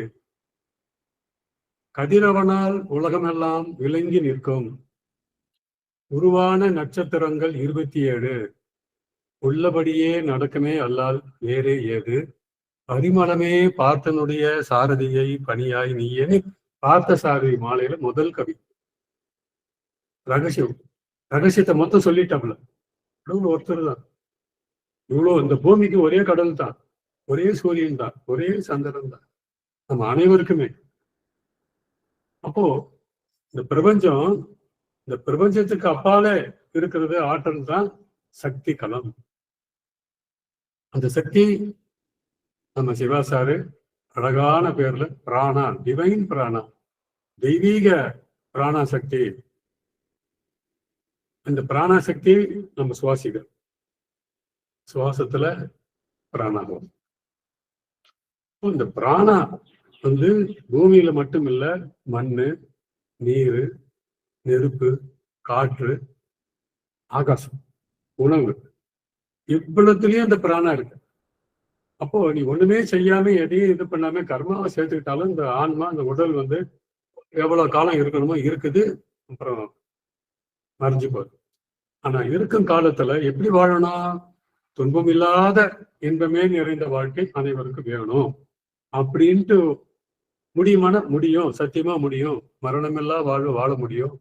கதிரவனால் உலகமெல்லாம் விளங்கி நிற்கும். உருவான நட்சத்திரங்கள் 27. உள்ளபடியே நடக்குமே அல்லால் வேறே ஏது. பரிமளமே பார்த்தனுடைய சாரதியை பணியாய் நீயே. பார்த்த சாரதி மாலையில முதல் கவி. ரகசியத்தை மொத்தம் சொல்லிட்டாப்ல. கடவுள் ஒருத்தர் தான். இவ்வளவு இந்த பூமிக்கு ஒரே கடல் தான், ஒரே சூரியன் தான், ஒரே சந்திரன் தான், நம்ம அனைவருக்குமே. அப்போ இந்த பிரபஞ்சத்துக்கு அப்பாலே இருக்கிறது ஆற்றல் தான் சக்தி களம். அந்த சக்தி நம்ம சிவாசாரு அழகான பேர்ல பிராணா, டிவைன் பிராணா, தெய்வீக பிராணா சக்தி. இந்த பிராணா சக்தி நம்ம சுவாசிகள், சுவாசத்துல பிராணாகும். இந்த பிராணா பூமியில மட்டும் இல்ல, மண்ணு, நீரு, நெருப்பு, காற்று, ஆகாசம், உணவு, இவ்வளவுலயும் அந்த பிராணம் இருக்கு. அப்போ நீ ஒண்ணுமே செய்யாம எதையும் இது பண்ணாம கர்மாவை சேர்த்துக்கிட்டாலும் இந்த ஆன்மா, இந்த உடல் வந்து எவ்வளவு காலம் இருக்கணுமோ இருக்குது, அப்புறம் மறைஞ்சு போகுது. ஆனா இருக்கும் காலத்துல எப்படி வாழணும்? துன்பம் இல்லாத இன்பமே நிறைந்த வாழ்க்கை அனைவருக்கும் வேணும் அப்படின்ட்டு முடியும், சத்தியமா முடியும். மரணமில்லா வாழ்வு வாழ முடியும்.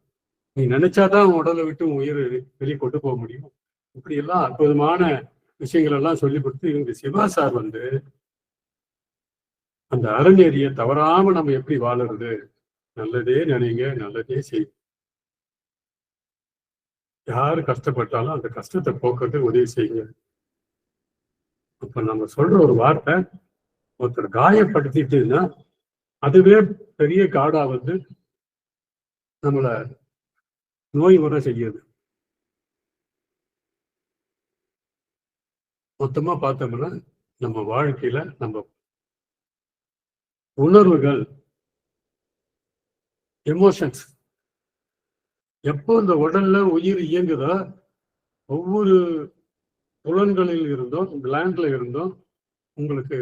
நீ நினைச்சாதான் உடலை விட்டு உயிர் வெளியே கொண்டு போக முடியும். இப்படி எல்லாம் அற்புதமான விஷயங்கள் எல்லாம் சொல்லி கொடுத்து இவங்க சிவா சார் வந்து அந்த அறநெறியை தவறாம நம்ம எப்படி வாழறது, நல்லதே நினைங்க, நல்லதே செய்யும். யாரு கஷ்டப்பட்டாலும் அந்த கஷ்டத்தை போக்குறது உதவி செய்யுங்க. அப்ப நம்ம சொல்ற ஒரு வார்த்தை ஒருத்தர் காயப்படுத்திட்டுன்னா அதுவே பெரிய காடா வந்து நம்மள நோய் வர செய்யுது. மொத்தமா பார்த்தோம்னா நம்ம வாழ்க்கையில நம்ம உணர்வுகள், எமோஷன்ஸ் எப்போ இந்த உடல்ல உயிர் இயங்குதோ ஒவ்வொரு புலன்களில் இருந்தும் கிளாண்ட்ல இருந்தும் உங்களுக்கு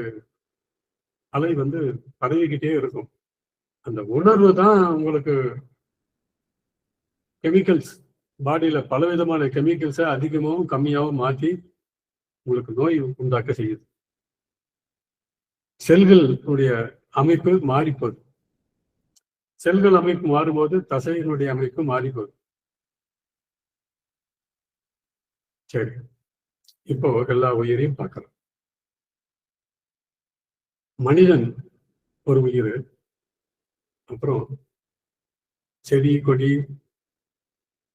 அலை வந்து பரவிக்கிட்டே இருக்கும். அந்த உணர்வு தான் உங்களுக்கு கெமிக்கல்ஸ், பாடியில பலவிதமான கெமிக்கல்ஸை அதிகமாகவும் கம்மியாகவும் மாற்றி உங்களுக்கு நோய் உண்டாக்க செய்யுது. செல்களுடைய அமைப்பு மாறி போகுது. செல்கள் அமைப்பு மாறும்போது தசையினுடைய அமைப்பு மாறி போகுது. சரி, இப்போ எல்லா உயிரையும் பார்க்கலாம். மனிதன் ஒரு உயிர், அப்புறம் செடி கொடி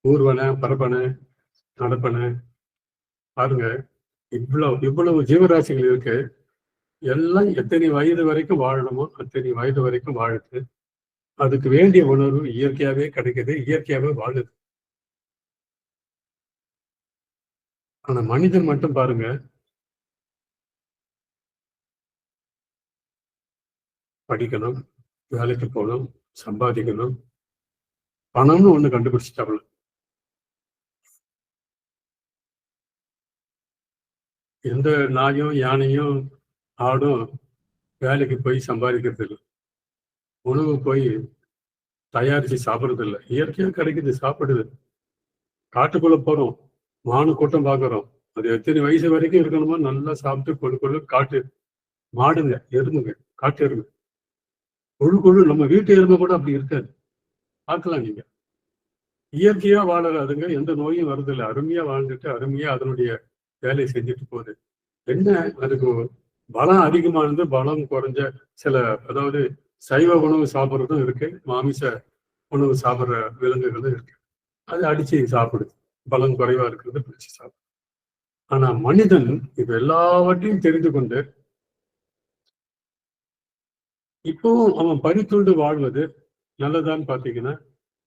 ஊர்வன பரப்பன நடப்பன, பாருங்க இவ்வளவு ஜீவராசிகள் இருக்கு. எல்லாம் எத்தனை வயது வரைக்கும் வாழணுமோ அத்தனை வயது வரைக்கும் வாழுது. அதுக்கு வேண்டிய உணர்வு இயற்கையாவே கிடைக்குது, இயற்கையாவே வாழுது. ஆனா மனிதன் மட்டும் பாருங்க, படிக்கணும், வேலைக்கு போகணும், சம்பாதிக்கணும், பணம்னு ஒண்ணு கண்டுபிடிச்சிட்டாங்க. எந்த நாயும் யானையும் ஆடும் வேலைக்கு போய் சம்பாதிக்கிறது இல்லை, உணவு போய் தயாரிச்சு சாப்பிடுறது இல்லை, இயற்கையா கிடைக்குது, சாப்பிடுது. காட்டுக்குள்ள போறோம், மானு கூட்டம் பார்க்குறோம், அது எத்தனை வயசு வரைக்கும் இருக்கணுமோ நல்லா சாப்பிட்டு கொழு காட்டு மாடுங்க, எறும்புங்க, காட்டு எறும்பு கொழு நம்ம வீட்டு எறும்பு கூட அப்படி இருக்காது, பார்க்கலாம் நீங்க. இயற்கையா வாழறாதுங்க, எந்த நோயும் வருதில்லை, அருமையா வாழ்ந்துட்டு அருமையா அதனுடைய வேலையை செஞ்சுட்டு போகுது. என்ன அதுக்கு பலம் அதிகமானது, பலம் குறைஞ்ச சில, அதாவது சைவ உணவு சாப்பிட்றதும் இருக்கு, மாமிச உணவு சாப்பிட்ற விலங்குகளும் இருக்கு. அது அடிச்சு சாப்பிடுது, பலம் குறைவா இருக்கிறது பிடிச்சு சாப்பிடுது. ஆனா மனிதன் இப்ப எல்லாவற்றையும் தெரிந்து கொண்டு இப்பவும் அவன் பறித்துண்டு வாழ்வது நல்லதான்னு பாத்தீங்கன்னா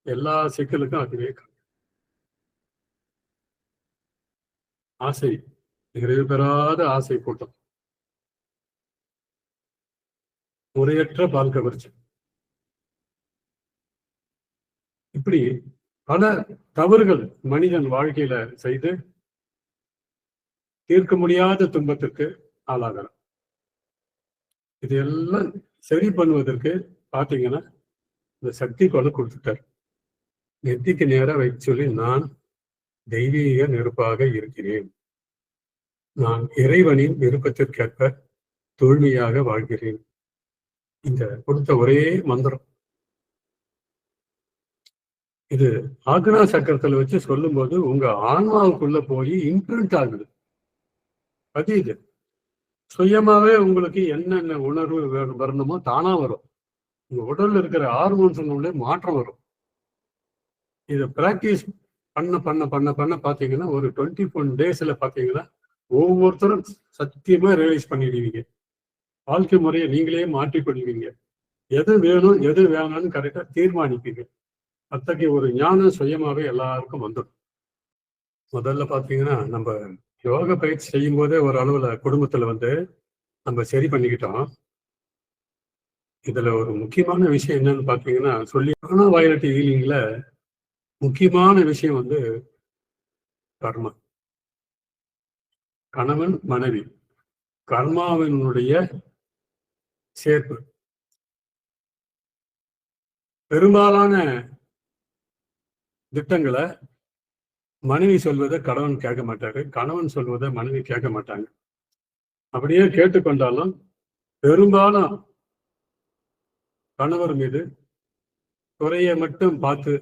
எல்லா சிக்கலுக்கும் அதுவே ஆசை, நிறைவு பெறாத ஆசை கூட்டம், முறையற்ற பால் கவர்ச்சி, இப்படி பல தவறுகள் மனிதன் வாழ்க்கையில செய்து தீர்க்க முடியாத துன்பத்திற்கு ஆளாகிறான். இதெல்லாம் சரி பண்ணுவதற்கு பாத்தீங்கன்னா இந்த சக்தி கொலை கொடுத்துட்டார். நெத்திக்கு நேரம் வைத்து சொல்லி, நான் தெய்வீக நெருப்பாக இருக்கிறேன், நான் இறைவனின் விருப்பத்திற்கேற்ப தூய்மையாக வாழ்கிறேன். இந்த கொடுத்த ஒரே மந்திரம் இது ஆக்னா சக்கரத்துல வச்சு சொல்லும் போது உங்க ஆன்மாவுக்குள்ள போய் இம்ப்ரிண்ட் ஆகுது, பதியுது. சுயமாவே உங்களுக்கு என்னென்ன உணர்வு வரணுமோ தானா வரும். உங்க உடல்ல இருக்கிற ஹார்மோன்ஸுடைய மாற்றம் வரும். இதை பிராக்டிஸ் பண்ண பண்ண பண்ண பண்ண பாத்தீங்கன்னா ஒரு 21 daysல பாத்தீங்கன்னா ஒவ்வொருத்தரும் சத்தியமா ரியலைஸ் பண்ணிடுவீங்க. வாழ்க்கை முறையை நீங்களே மாற்றிக்கொள்வீங்க. எது வேணும் எது வேணும்னு கரெக்டா தீர்மானிப்பீங்க. அத்தகைய ஒரு ஞானம் சுயமாவே எல்லாருக்கும் வந்துடும். முதல்ல பாத்தீங்கன்னா நம்ம யோக பயிற்சி செய்யும் போதே ஒரு அளவுல குடும்பத்துல வந்து நம்ம சரி பண்ணிக்கிட்டோம். இதுல ஒரு முக்கியமான விஷயம் என்னன்னு பாத்தீங்கன்னா, சொல்லி வயலட் ஹீலிங்ல முக்கியமான விஷயம் வந்து கர்மா. கணவன் மனைவி கர்மாவினுடைய சேர்ப்பு. பெரும்பாலான திட்டங்களை மனைவி சொல்வதை கணவன் கேட்க மாட்டாரு, கணவன் சொல்வதை மனைவி கேட்க மாட்டாங்க. அப்படியே கேட்டுக்கொண்டாலும் பெரும்பாலும் கணவர் மீது குறைய மட்டும் பார்த்து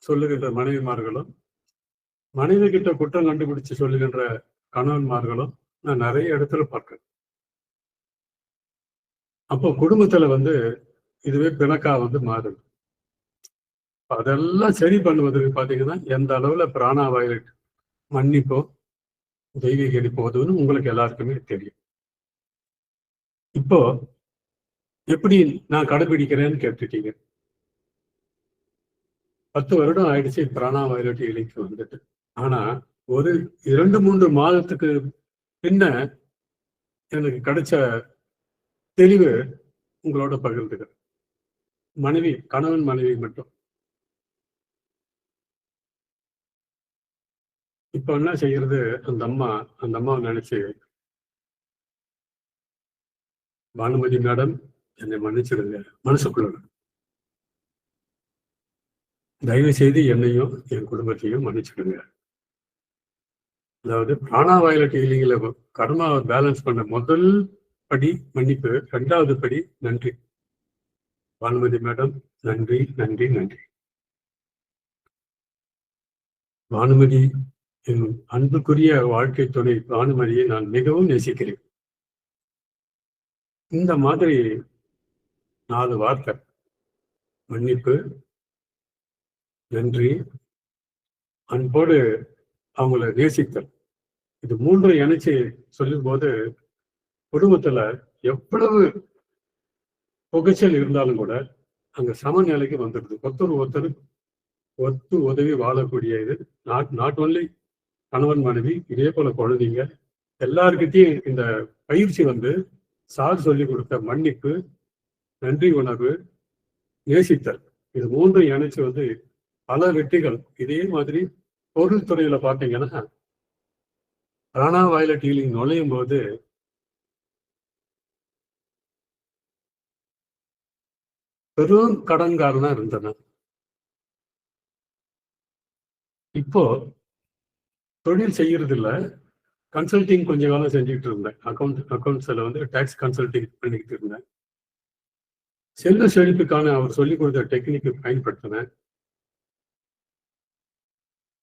சொல்லுகின்ற மனைவிமார்களும், மனைவி கிட்ட குற்றம் கண்டுபிடிச்சு சொல்லுகின்ற கணவன்மார்களும் நான் நிறைய இடத்துல பார்க்கிறேன். அப்போ குடும்பத்துல இதுவே பிணக்கா மாறுது. அதெல்லாம் சரி பண்ணுவதற்கு பாத்தீங்கன்னா எந்த அளவுல பிராணா வயலட் மன்னிப்போ தெய்வீக எரிப்போ உதவுன்னு உங்களுக்கு எல்லாருக்குமே தெரியும். இப்போ எப்படி நான் கடைபிடிக்கிறேன்னு கேட்டுட்டீங்க. 10 வருடம் ஆயிடுச்சு பிராணா வயலட் ஹீலிங்க்கு வந்துட்டு. ஆனா ஒரு 2-3 மாதத்துக்கு பின்ன எனக்கு கிடைச்ச தெளிவு உங்களோட பகிர்ந்துக்கிறேன். கணவன் மனைவி மட்டும். இப்ப என்ன செய்யறது? அந்த அம்மாவை நினைச்சு, பானுமதி மேடம் என்னை மன்னிச்சிடுங்க, மனசுக்குள்ள தயவு செய்து என்னையும் என் குடும்பத்தையும் மன்னிச்சிடுங்க. அதாவது பிராணா வயலட் ஹீலிங்ல கர்மாவை பேலன்ஸ் பண்ண முதல் படி மன்னிப்பு, 2வது படி நன்றி. பானுமதி மேடம் நன்றி நன்றி நன்றி. பானுமதி என் அன்புக்குரிய வாழ்க்கை துணை பானுமதியை நான் மிகவும் நேசிக்கிறேன். இந்த மாதிரி 4 வார்த்தை மன்னிப்பு, நன்றி, அன்போடு அவங்கள நேசித்தல், இது 3 இணைச்சு சொல்லும் போது குடும்பத்துல எவ்வளவு புகைச்சல் இருந்தாலும் கூட அங்க சமநிலைக்கு வந்துடுது. ஒருத்தர் ஒத்து உதவி வாழக்கூடிய இது. நாட் ஒன்லி கணவன் மனைவி, இதே போல குழந்தைங்க எல்லாருக்கிட்டையும் இந்த பயிற்சி சார் சொல்லி கொடுத்த மன்னிப்பு, நன்றி உணர்வு, நேசித்தல், இது 3 இணைச்சு பல வெற்றிகள். இதே மாதிரி பொருள் துறையில பார்த்தீங்கன்னா பிராணா வயலட் ஹீலிங் நுழையும் போது பெரும் கடன்காரனா இருந்தன. இப்போ தொழில் செய்யறது இல்லை, கன்சல்டிங் கொஞ்ச காலம் செஞ்சுக்கிட்டு இருந்தேன். அக்கௌண்ட்ஸ்ல டாக்ஸ் கன்சல்டிங் பண்ணிக்கிட்டு இருந்தேன். செல்வ செழிப்புக்கான அவர் சொல்லிக் கொடுத்த டெக்னிக் பயன்படுத்தினேன்.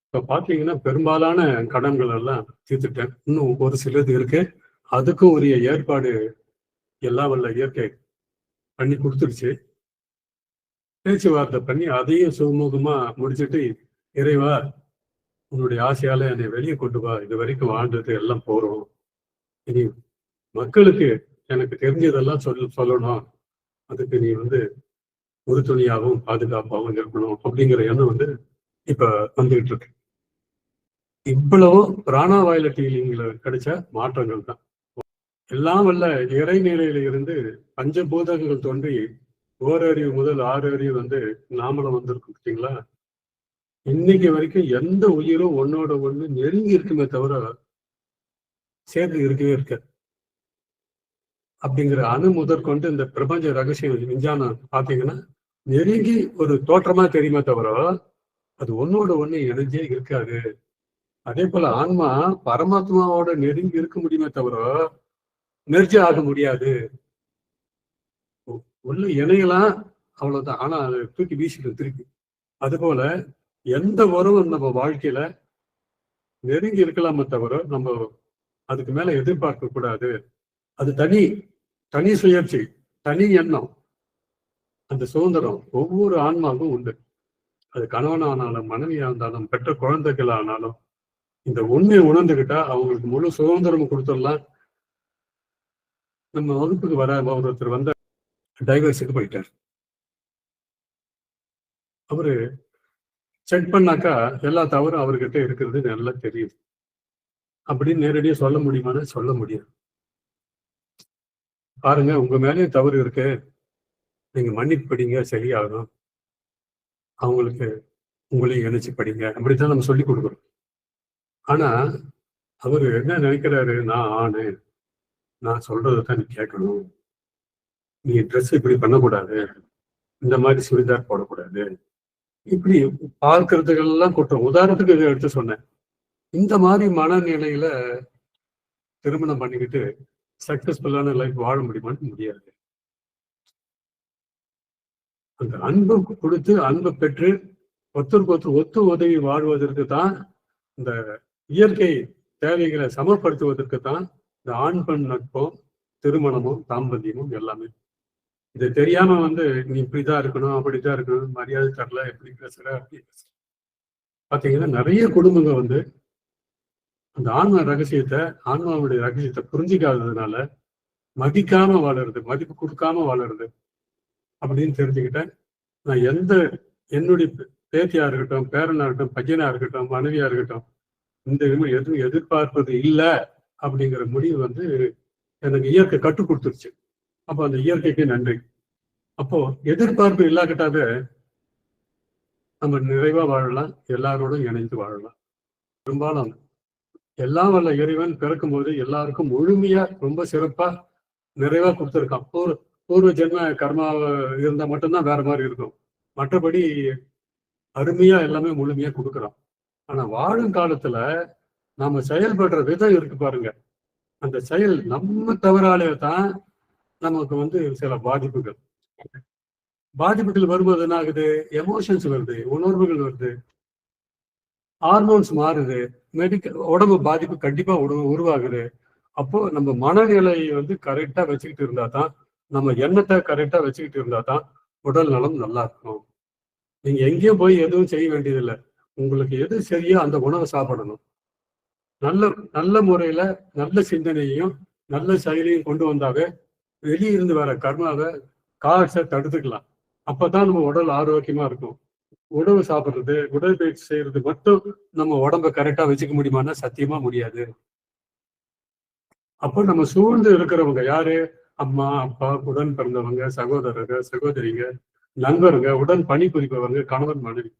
இப்ப பாத்தீங்கன்னா பெரும்பாலான கடன்கள் எல்லாம் தீர்த்துட்டேன். இன்னும் ஒரு சிலது இருக்கு, அதுக்கும் உரிய ஏற்பாடு எல்லாம் வல்ல இயற்கை பண்ணி கொடுத்துருச்சு. பேச்சுவார்த்தை பண்ணி அதையும் சுமூகமா முடிச்சுட்டு, இறைவா உன்னுடைய ஆசையால என்னை வெளியே கொண்டு வா, இது வரைக்கும் வாழ்ந்தது எல்லாம் போறோம், இனி மக்களுக்கு எனக்கு தெரிஞ்சதெல்லாம் சொல்லணும், அதுக்கு நீ உறுதுணையாகவும் பாதுகாப்பாகவும் இருக்கணும் அப்படிங்கிற எண்ணம் இப்ப வந்துகிட்டு இருக்கு. இவ்வளவும் பிராணா வயலட் ஹீலிங்ல கிடைச்ச மாற்றங்கள் தான். எல்லாம் வல்ல இறைநிலையில இருந்து பஞ்சபூதங்கள் தோன்றி ஓரறிவு முதல் 6 அறிவு நாமளும் வந்திருக்கும் பார்த்தீங்களா. இன்னைக்கு வரைக்கும் எந்த உயிரும் ஒன்னோட ஒண்ணு நெருங்கி இருக்குமே தவிர சேர்ந்து இருக்கவே இருக்க. அப்படிங்கிற அணு முதற்கொண்டு இந்த பிரபஞ்ச ரகசியம் விஞ்ஞானம் பார்த்தீங்கன்னா நெருங்கி ஒரு தோற்றமா தெரியுமே தவிர அது ஒன்னோட ஒண்ணு இணைஞ்சே இருக்காது. அதே போல ஆன்மா பரமாத்மாவோட நெருங்கி இருக்க முடியுமே தவிர மெர்ஜ் ஆக முடியாது. உள்ள இணையலாம், அவ்வளவுதான். ஆனா அதை தூக்கி வீசிட்டு திருப்பி. அதுபோல எந்த உறவும் நம்ம வாழ்க்கையில நெருங்கி இருக்கலாமே தவிர நம்ம அதுக்கு மேல எதிர்பார்க்க கூடாது. அது தனி சுயற்சி, தனி எண்ணம். அந்த சுதந்திரம் ஒவ்வொரு ஆன்மாவுக்கும் உண்டு. அது கணவனானாலும் மனைவியா இருந்தாலும் பெற்ற குழந்தைகள் ஆனாலும் இந்த உண்மையை உணர்ந்துகிட்டா அவங்களுக்கு முழு சுதந்திரம் கொடுத்துடலாம். நம்ம வகுப்புக்கு ஒருத்தர் டைவர்ஸுக்கு போயிட்டார். அவரு செக் பண்ணாக்கா எல்லா தவறும் அவர்கிட்ட இருக்கிறது நல்லா தெரியுது. அப்படின்னு நேரடியா சொல்ல முடியுமான்னு சொல்ல முடியாது. பாருங்க, உங்க மேலேயும் தவறு இருக்கு, நீங்க மன்னிப்பு படிங்க, சரியாகும். அவங்களுக்கு உங்களையும் இணைச்சு படிங்க, அப்படித்தான் நம்ம சொல்லி கொடுக்குறோம். ஆனா அவரு என்ன நினைக்கிறாரு, நான் ஆணு, நான் சொல்றதைத்தான் நீ கேட்கணும், நீ ட்ரெஸ் இப்படி பண்ணக்கூடாது, இந்த மாதிரி சுடிதார் போடக்கூடாது, இப்படி பார்க்கறதுக்கெல்லாம் குற்றம். உதாரணத்துக்கு இதை எடுத்து சொன்னேன். இந்த மாதிரி மனநிலையில திருமணம் பண்ணிக்கிட்டு சக்சஸ்ஃபுல்லான லைஃப் வாழ முடியுமான்னு முடியாது. அந்த அன்பு கொடுத்து அன்பு பெற்று ஒருத்தருக்கு ஒருத்தர் ஒத்து உதவி வாழ்வதற்கு தான், இந்த இயற்கை தேவைகளை சமப்படுத்துவதற்கு தான் இந்த ஆண் பெண் நட்பும் திருமணமும் தாம்பத்தியமும் எல்லாமே. இது தெரியாம நீ இப்படிதான் இருக்கணும், அப்படிதான் இருக்கணும், மரியாதை தரல, எப்படி பேசுற, அப்படி பேசுற. பாத்தீங்கன்னா நிறைய குடும்பங்க அந்த ஆன்மாவுடைய ரகசியத்தை புரிஞ்சிக்காததுனால மதிக்காம வாழறது, மதிப்பு கொடுக்காம வாழறது அப்படின்னு தெரிஞ்சுக்கிட்டேன். நான் என்னுடைய பேத்தியா இருக்கட்டும், பேரனா இருக்கட்டும், பையனா இருக்கட்டும், மனைவியா இருக்கட்டும், இந்த எதுவும் எதிர்பார்ப்பது இல்லை அப்படிங்கிற முடிவு எனக்கு இயற்கை கற்றுக் கொடுத்துருச்சு. அப்போ அந்த இயற்கைக்கு நன்றி. அப்போ எதிர்பார்ப்பு இல்லாக்கிட்டாவே நம்ம நிறைவா வாழலாம், எல்லாரோடும் இணைந்து வாழலாம். பெரும்பாலும் எல்லாம் வல்ல இறைவன் பிறக்கும் போது எல்லாருக்கும் முழுமையா ரொம்ப சிறப்பா நிறைவா கொடுத்துருக்கான். பூர்வ ஜென்ம கர்மா இருந்தா மட்டும்தான் வேற மாதிரி இருக்கும். மற்றபடி அருமையா எல்லாமே முழுமையா கொடுக்குறோம். ஆனா வாழும் காலத்துல நாம செயல்படுற விதம் இருக்கு பாருங்க, அந்த செயல் நம்ம தவறாலே தான் நமக்கு சில பாதிப்புகள் வரும்போது என்ன ஆகுது, எமோஷன்ஸ் வருது, உணர்வுகள் வருது, ஹார்மோன்ஸ் மாறுது, உடம்பு பாதிப்பு கண்டிப்பா உருவாகுது. அப்போ நம்ம மனநிலை கரெக்டா வச்சுக்கிட்டு இருந்தா தான், நம்ம எண்ணத்தை கரெக்டா வச்சுக்கிட்டு இருந்தா தான் உடல் நலம் நல்லா இருக்கும். நீங்க எங்கேயும் போய் எதுவும் செய்ய வேண்டியதில்லை. உங்களுக்கு எது சரியோ அந்த உணவை சாப்பிடணும். நல்ல நல்ல முறையில நல்ல சிந்தனையையும் நல்ல செயலையும் கொண்டு வந்தாவே வெளியிருந்து வர கர்மாவை காசை தடுத்துக்கலாம். அப்பதான் நம்ம உடல் ஆரோக்கியமா இருக்கும். உணவு சாப்பிடுறது, உடற்பயிற்சி செய்யறது மட்டும் நம்ம உடம்ப கரெக்டா வச்சுக்க முடியுமான்னா சத்தியமா முடியாது. அப்போ நம்ம சூழ்ந்து இருக்கிறவங்க யாரு, அம்மா அப்பா, உடன் பிறந்தவங்க, சகோதரர்கள் சகோதரிங்க, நண்பருங்க, உடன் பணிபுரிபவங்க, கணவன் மனைவி,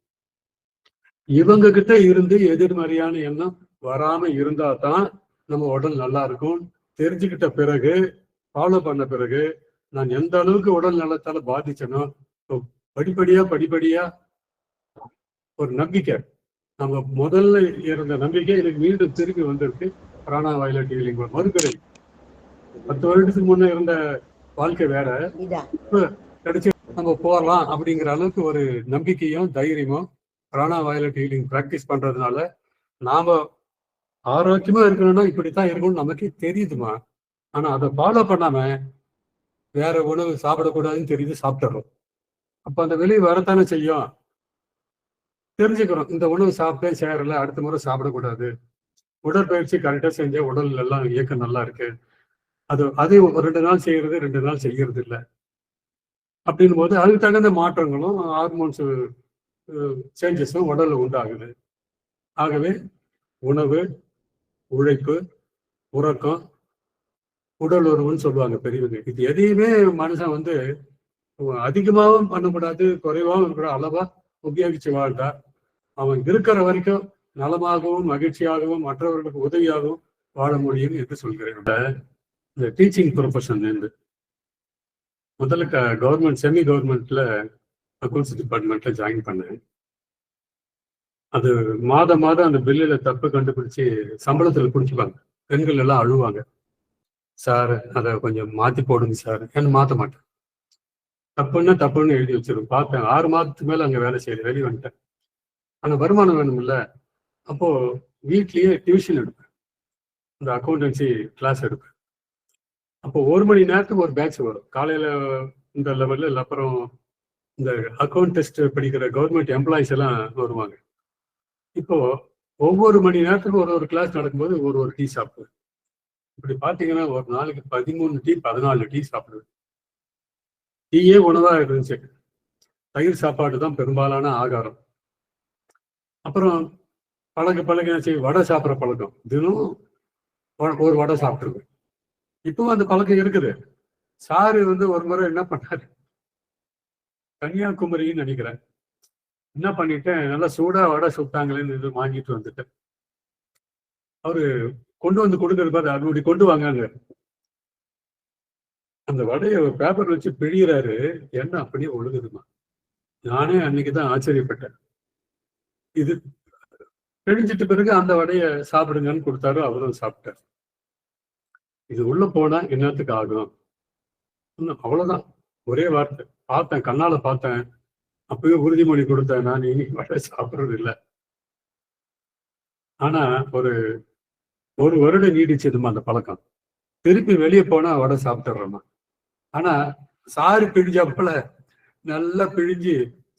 இவங்க கிட்ட இருந்து எதிர்மறையான எண்ணம் வராம இருந்தா தான் நம்ம உடல் நல்லா இருக்கும். தெரிஞ்சுக்கிட்ட பிறகு, ஃபாலோ பண்ண பிறகு, நான் எந்த அளவுக்கு உடல் நலத்தால பாதிச்சனோ படிப்படியா ஒரு நம்பிக்கை, நம்ம முதல்ல இருந்த நம்பிக்கை எனக்கு மீண்டும் திரும்பி வந்திருக்கு. பிராணா வயலட் ஹீலிங் மறுபிறை 10 வருடத்துக்கு முன்ன இருந்த வாழ்க்கை வேற, இப்ப கிடைச்சி நம்ம போகலாம் அப்படிங்கிற அளவுக்கு ஒரு நம்பிக்கையும் தைரியமும் பிராணா வயலட் ஹீலிங் பிராக்டிஸ் பண்றதுனால நாம ஆரோக்கியமா இருக்கணும்னா இப்படித்தான் இருக்கணும்னு நமக்கே தெரியுதுமா. ஆனா அதை ஃபாலோ பண்ணாம வேற உணவு சாப்பிடக்கூடாதுன்னு தெரியுது, சாப்பிட்டுறோம். அப்ப அந்த வெளியே வரத்தானே செய்யும். தெரிஞ்சுக்கிறோம், இந்த உணவு சாப்பிட்டேன் சேரல, அடுத்த முறை சாப்பிடக்கூடாது. உடற்பயிற்சி கரெக்டா செஞ்சா உடல் எல்லாம் இயக்கம் நல்லா இருக்கு. அதே 2 நாள் செய்யறது, 2 நாள் செய்யறது இல்லை. அப்படின் போது அதுக்கு தகுந்த மாற்றங்களும் ஹார்மோன்ஸ் சேஞ்சஸும் உடல்ல உண்டாகுது. ஆகவே உணவு, உழைப்பு, உறக்கம், உடல் உறவுன்னு சொல்லுவாங்க பெரியவங்க. இது எதையுமே மனுஷன் அதிகமாகவும் பண்ணக்கூடாது, குறைவாகவும் கூட அளவா உபயோகிச்சு வாழ்ந்தா அவன் இருக்கிற வரைக்கும் நலமாகவும் மகிழ்ச்சியாகவும் மற்றவர்களுக்கு உதவியாகவும் வாழ முடியும் என்று சொல்கிறேன். இந்த டீச்சிங் ப்ரொஃபஷன் முதல்ல கவர்மெண்ட் செமி கவர்மெண்ட்ல அக்கௌண்ட்ஸ் டிபார்ட்மெண்ட்ல ஜாயின் பண்ணேன். அது மாதம் அந்த பில்லுல தப்பு கண்டுபிடிச்சு சம்பளத்துல குடிச்சுப்பாங்க. பெண்கள் எல்லாம் அழுவாங்க, சார் அதை கொஞ்சம் மாத்தி போடுங்க சார். என்ன மாத்த மாட்டேன், தப்புன்னு எழுதி வச்சிருக்கேன். பார்த்தேன் 6 மாதத்துக்கு மேல அங்க வேலை செய்யல, வெளியே வந்துட்டேன். ஆனா வருமானம் வேணும்ல. அப்போ வீட்லயே டியூஷன் எடுப்பேன், இந்த அக்கௌண்டன்சி கிளாஸ் எடுப்பேன். அப்போ 1 மணி நேரத்துக்கு ஒரு பேட்ச் வரும். காலையில இந்த லெவல்ல, அப்புறம் இந்த அக்கௌண்ட் டெஸ்ட் படிக்கிற கவர்மெண்ட் எம்ப்ளாயிஸ் எல்லாம் வருவாங்க. இப்போ ஒவ்வொரு மணி நேரத்துக்கு ஒரு கிளாஸ் நடக்கும்போது ஒரு டீ சாப்பிடுவேன். இப்படி பாத்தீங்கன்னா ஒரு நாளைக்கு 13 டீ 14 டீ சாப்பிடுவேன். டீயே உணவா இருந்துச்சு. தயிர் சாப்பாடு தான் பெரும்பாலான ஆகாரம். அப்புறம் பழக வடை சாப்பிட்ற பழக்கம், தினம் ஒரு வடை சாப்பிட்டுருவேன். இப்பவும் அந்த பழக்கம் இருக்குது. சாரு ஒரு முறை என்ன பண்ணாரு, கன்னியாகுமரின்னு நினைக்கிறேன், என்ன பண்ணிட்டேன், நல்லா சூடா வடை சுட்டாங்களேன்னு வாங்கிட்டு வந்துட்டேன். அவரு கொண்டு வந்து கொடுக்கறது பாரு, அப்படி கொண்டு வாங்க. அந்த வடையை பேப்பர் வச்சு பிழியறாரு, எண்ணெய் அப்படியே ஒழுகுதுமா. நானே அன்னைக்குதான் ஆச்சரியப்பட்டேன். இது பிழிஞ்சிட்ட பிறகு அந்த வடையை சாப்பிடுங்கன்னு கொடுத்தாரு, அவரும் சாப்பிட்டார். இது உள்ள போனா என்னத்துக்கு ஆகும்? அவ்வளவுதான், ஒரே வார்த்தை. பார்த்தேன், கண்ணால பார்த்தேன். அப்பவே உறுதிமொழி கொடுத்தேன், நான் இனி வடை சாப்பிடுறது இல்லை. ஆனா ஒரு வருடம் நீடிச்சதுமா அந்த பழக்கம். திருப்பி வெளியே போனா வடை சாப்பிட்டுறோமா. ஆனா சாறு பிழிஞ்சாப்புல நல்லா பிழிஞ்சு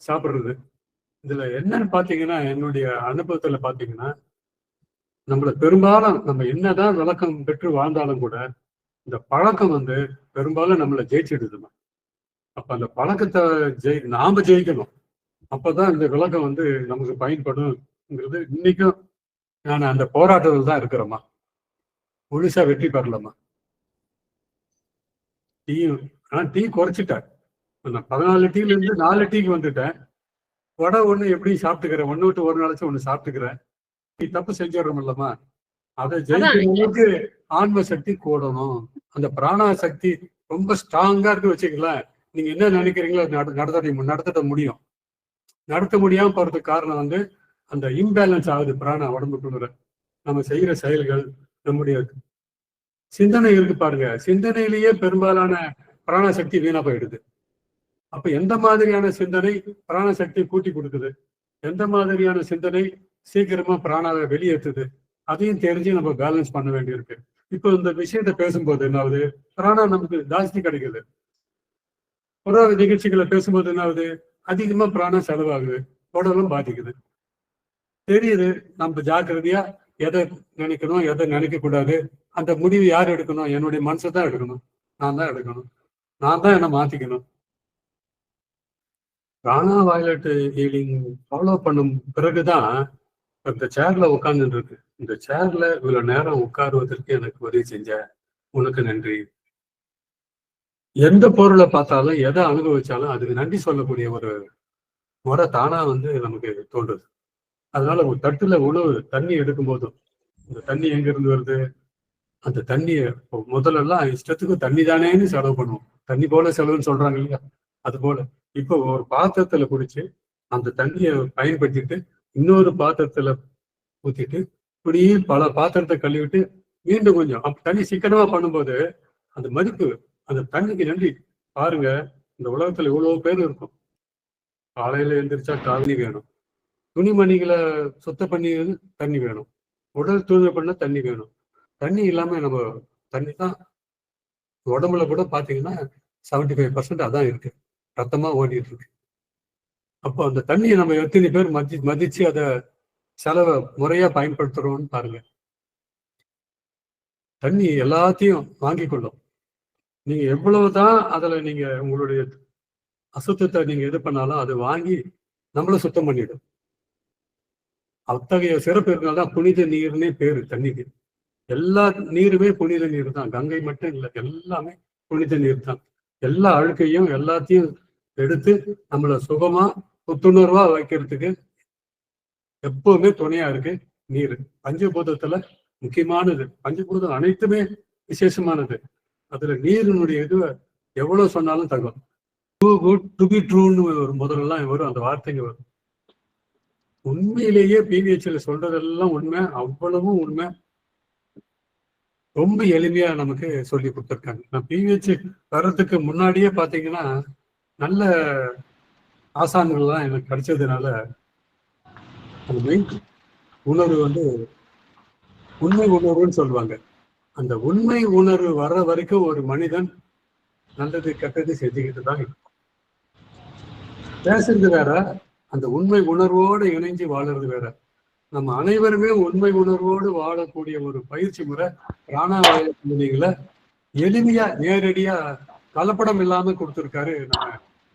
சாப்பிடுறது. இதுல என்னன்னு பாத்தீங்கன்னா, என்னுடைய அனுபவத்துல பாத்தீங்கன்னா, நம்மள பெரும்பாலும் நம்ம என்னதான் விளக்கம் பெற்று வாழ்ந்தாலும் கூட இந்த பழக்கம் பெரும்பாலும் நம்மளை ஜெயிச்சிடுதுமா. அப்ப அந்த பழக்கத்தை நாம ஜெயிக்கணும். அப்பதான் இந்த விளக்கம் நமக்கு பயன்படும்ங்கிறது இன்னைக்கும் நான் அந்த போராட்டத்தில் தான் இருக்கிறோமா. முழுசா வெற்றி பெறலாமா. டீ குறைச்சிட்டேன். நான் 14 டீல இருந்து 4 டீக்கு வந்துட்டேன். வடை ஒண்ணு எப்படி சாப்பிட்டுக்கிறேன், ஒண்ணு விட்டு ஒரு நாளைக்கு ஒண்ணு சாப்பிட்டுக்கிறேன். தப்பு செஞ்சிடறோம் இல்லம்மா. அதை ஜெயிக்கிறவங்களுக்கு ஆன்ம சக்தி கூடணும். அந்த பிராண சக்தி ரொம்ப ஸ்ட்ராங்கா இருக்கு வச்சுக்கலாம். நீங்க என்ன நினைக்கிறீங்களோ நடத்த முடியும். நடத்த முடியாம போறதுக்கு காரணம் அந்த இம்பேலன்ஸ் ஆகுது பிராண உடம்புக்குள்ள. நம்ம செய்யற செயல்கள், நம்முடைய சிந்தனை இருக்கு பாருங்க, சிந்தனையிலேயே பெரும்பாலான பிராணசக்தி வீணா போயிடுது. அப்ப எந்த மாதிரியான சிந்தனை பிராணசக்தி கூட்டி கொடுக்குது, எந்த மாதிரியான சிந்தனை சீக்கிரமா பிராணாவை வெளியேற்றுது, அதையும் தெரிஞ்சு நம்ம பேலன்ஸ் பண்ண வேண்டியிருக்கு. இப்போ இந்த விஷயத்த பேசும்போது என்னாவது பிராணா நமக்கு ஜாஸ்தி கிடைக்குது. புற நிகழ்ச்சிகளை பேசும்போது என்னாவது அதிகமா பிராணம் செலவாகுது, உடலும் பாதிக்குது. தெரியுது, நம்ம ஜாக்கிரதையா எதை நினைக்கணும் எதை நினைக்க கூடாது, அந்த முடிவு யார் எடுக்கணும்? என்னுடைய மனசை தான் எடுக்கணும், நான் தான் எடுக்கணும், நான் தான் என்ன மாத்திக்கணும். பிராணா வயலட் ஹீலிங் ஃபாலோ பண்ணும் பிறகுதான் இந்த சேர்ல உட்கார்ந்துட்டு இருக்கு. இந்த சேர்ல இவ்வளவு நேரம் உட்காருவதற்கு எனக்கு உதவி செஞ்ச உனக்கு நன்றி. எந்த பொருளை பார்த்தாலும் எதை அனுபவிச்சாலும் அதுக்கு நன்றி சொல்லக்கூடிய ஒரு முறை தானா நமக்கு தோன்றுது. அதனால ஒரு தட்டுல உணவு தண்ணி எடுக்கும் போதும், இந்த தண்ணி எங்க இருந்து வருது, அந்த தண்ணிய முதல்லலாம் இஷ்டத்துக்கு தண்ணி தானேன்னு செலவு பண்ணுவோம். தண்ணி போல செலவுன்னு சொல்றாங்க இல்லையா, அது போல இப்போ ஒரு பாத்திரத்துல குடிச்சு அந்த தண்ணியை பயன்படுத்திட்டு இன்னொரு பாத்திரத்துல ஊத்திட்டு இப்படியே பல பாத்திரத்தை கழுவிட்டு மீண்டும் கொஞ்சம் தண்ணி சிக்கனமா பண்ணும்போது அந்த மதிப்பு, அந்த தண்ணிக்கு நன்றி. பாருங்க, இந்த உலகத்துல இவ்வளவு பேர் இருக்கும். காலையில எழுந்திரிச்சா காவலி வேணும், துணிமணிகளை சுத்தம் பண்ணி தண்ணி வேணும், உடல் தூய்மை பண்ண தண்ணி வேணும். தண்ணி இல்லாம நம்ம தண்ணி தான் உடம்புல கூட பாத்தீங்கன்னா 75% அதான் இருக்கு, ரத்தமா ஓடிட்டு இருக்கு. அப்போ அந்த தண்ணியை நம்ம எத்தனை பேர் மதிச்சு அதை செலவை முறையா பயன்படுத்துறோம்னு பாருங்க. தண்ணி எல்லாத்தையும் வாங்கி கொள்ளும். நீங்க எவ்வளவுதான் அதுல நீங்க உங்களுடைய அசுத்தத்தை நீங்க இது பண்ணாலும் அது வாங்கி நம்மள சுத்தம் பண்ணிடும். அத்தகைய சிறப்பு இருக்கிறதால்தான் புனித நீர்னே பேரு தண்ணிக்கு. எல்லா நீருமே புனித நீர் தான், கங்கை மட்டும் இல்லை, எல்லாமே புனித நீர் தான். எல்லா அழுக்கையும் எல்லாத்தையும் எடுத்து நம்மளை சுகமா புத்துணர்வா வைக்கிறதுக்கு எப்பவுமே துணையா இருக்கு நீர். பஞ்சபூதத்துல முக்கியமானது, பஞ்சபூதம் அனைத்துமே விசேஷமானது. அதுல நீரினுடைய இது எவ்வளவு சொன்னாலும் தகும். டூ குட் டு பி ட்ரூன்னு ஒரு முதல்லாம் வரும், அந்த வார்த்தைங்க வரும். உண்மையிலேயே பிவிஹெச்ல சொல்றதெல்லாம் உண்மை, அவ்வளவும் உண்மை. ரொம்ப எளிமையா நமக்கு சொல்லி கொடுத்துருக்காங்க. நான் பிவிஹெச் வர்றதுக்கு முன்னாடியே பாத்தீங்கன்னா நல்ல ஆசான்கள்லாம் எனக்கு கிடைச்சதுனால அந்த மெயின் உணர்வு உண்மை உணர்வுன்னு சொல்லுவாங்க. அந்த உண்மை உணர்வு வர்ற வரைக்கும் ஒரு மனிதன் நல்லது கெட்டது செஞ்சுக்கிட்டு தான் இருக்கும். பேசுறது வேற, அந்த உண்மை உணர்வோடு இணைஞ்சு வாழறது வேற. நம்ம அனைவருமே உண்மை உணர்வோடு வாழக்கூடிய ஒரு பயிற்சி முறை பிராணாயாமங்களை எளிமையா நேரடியா கலப்படம் இல்லாம கொடுத்துருக்காரு நம்ம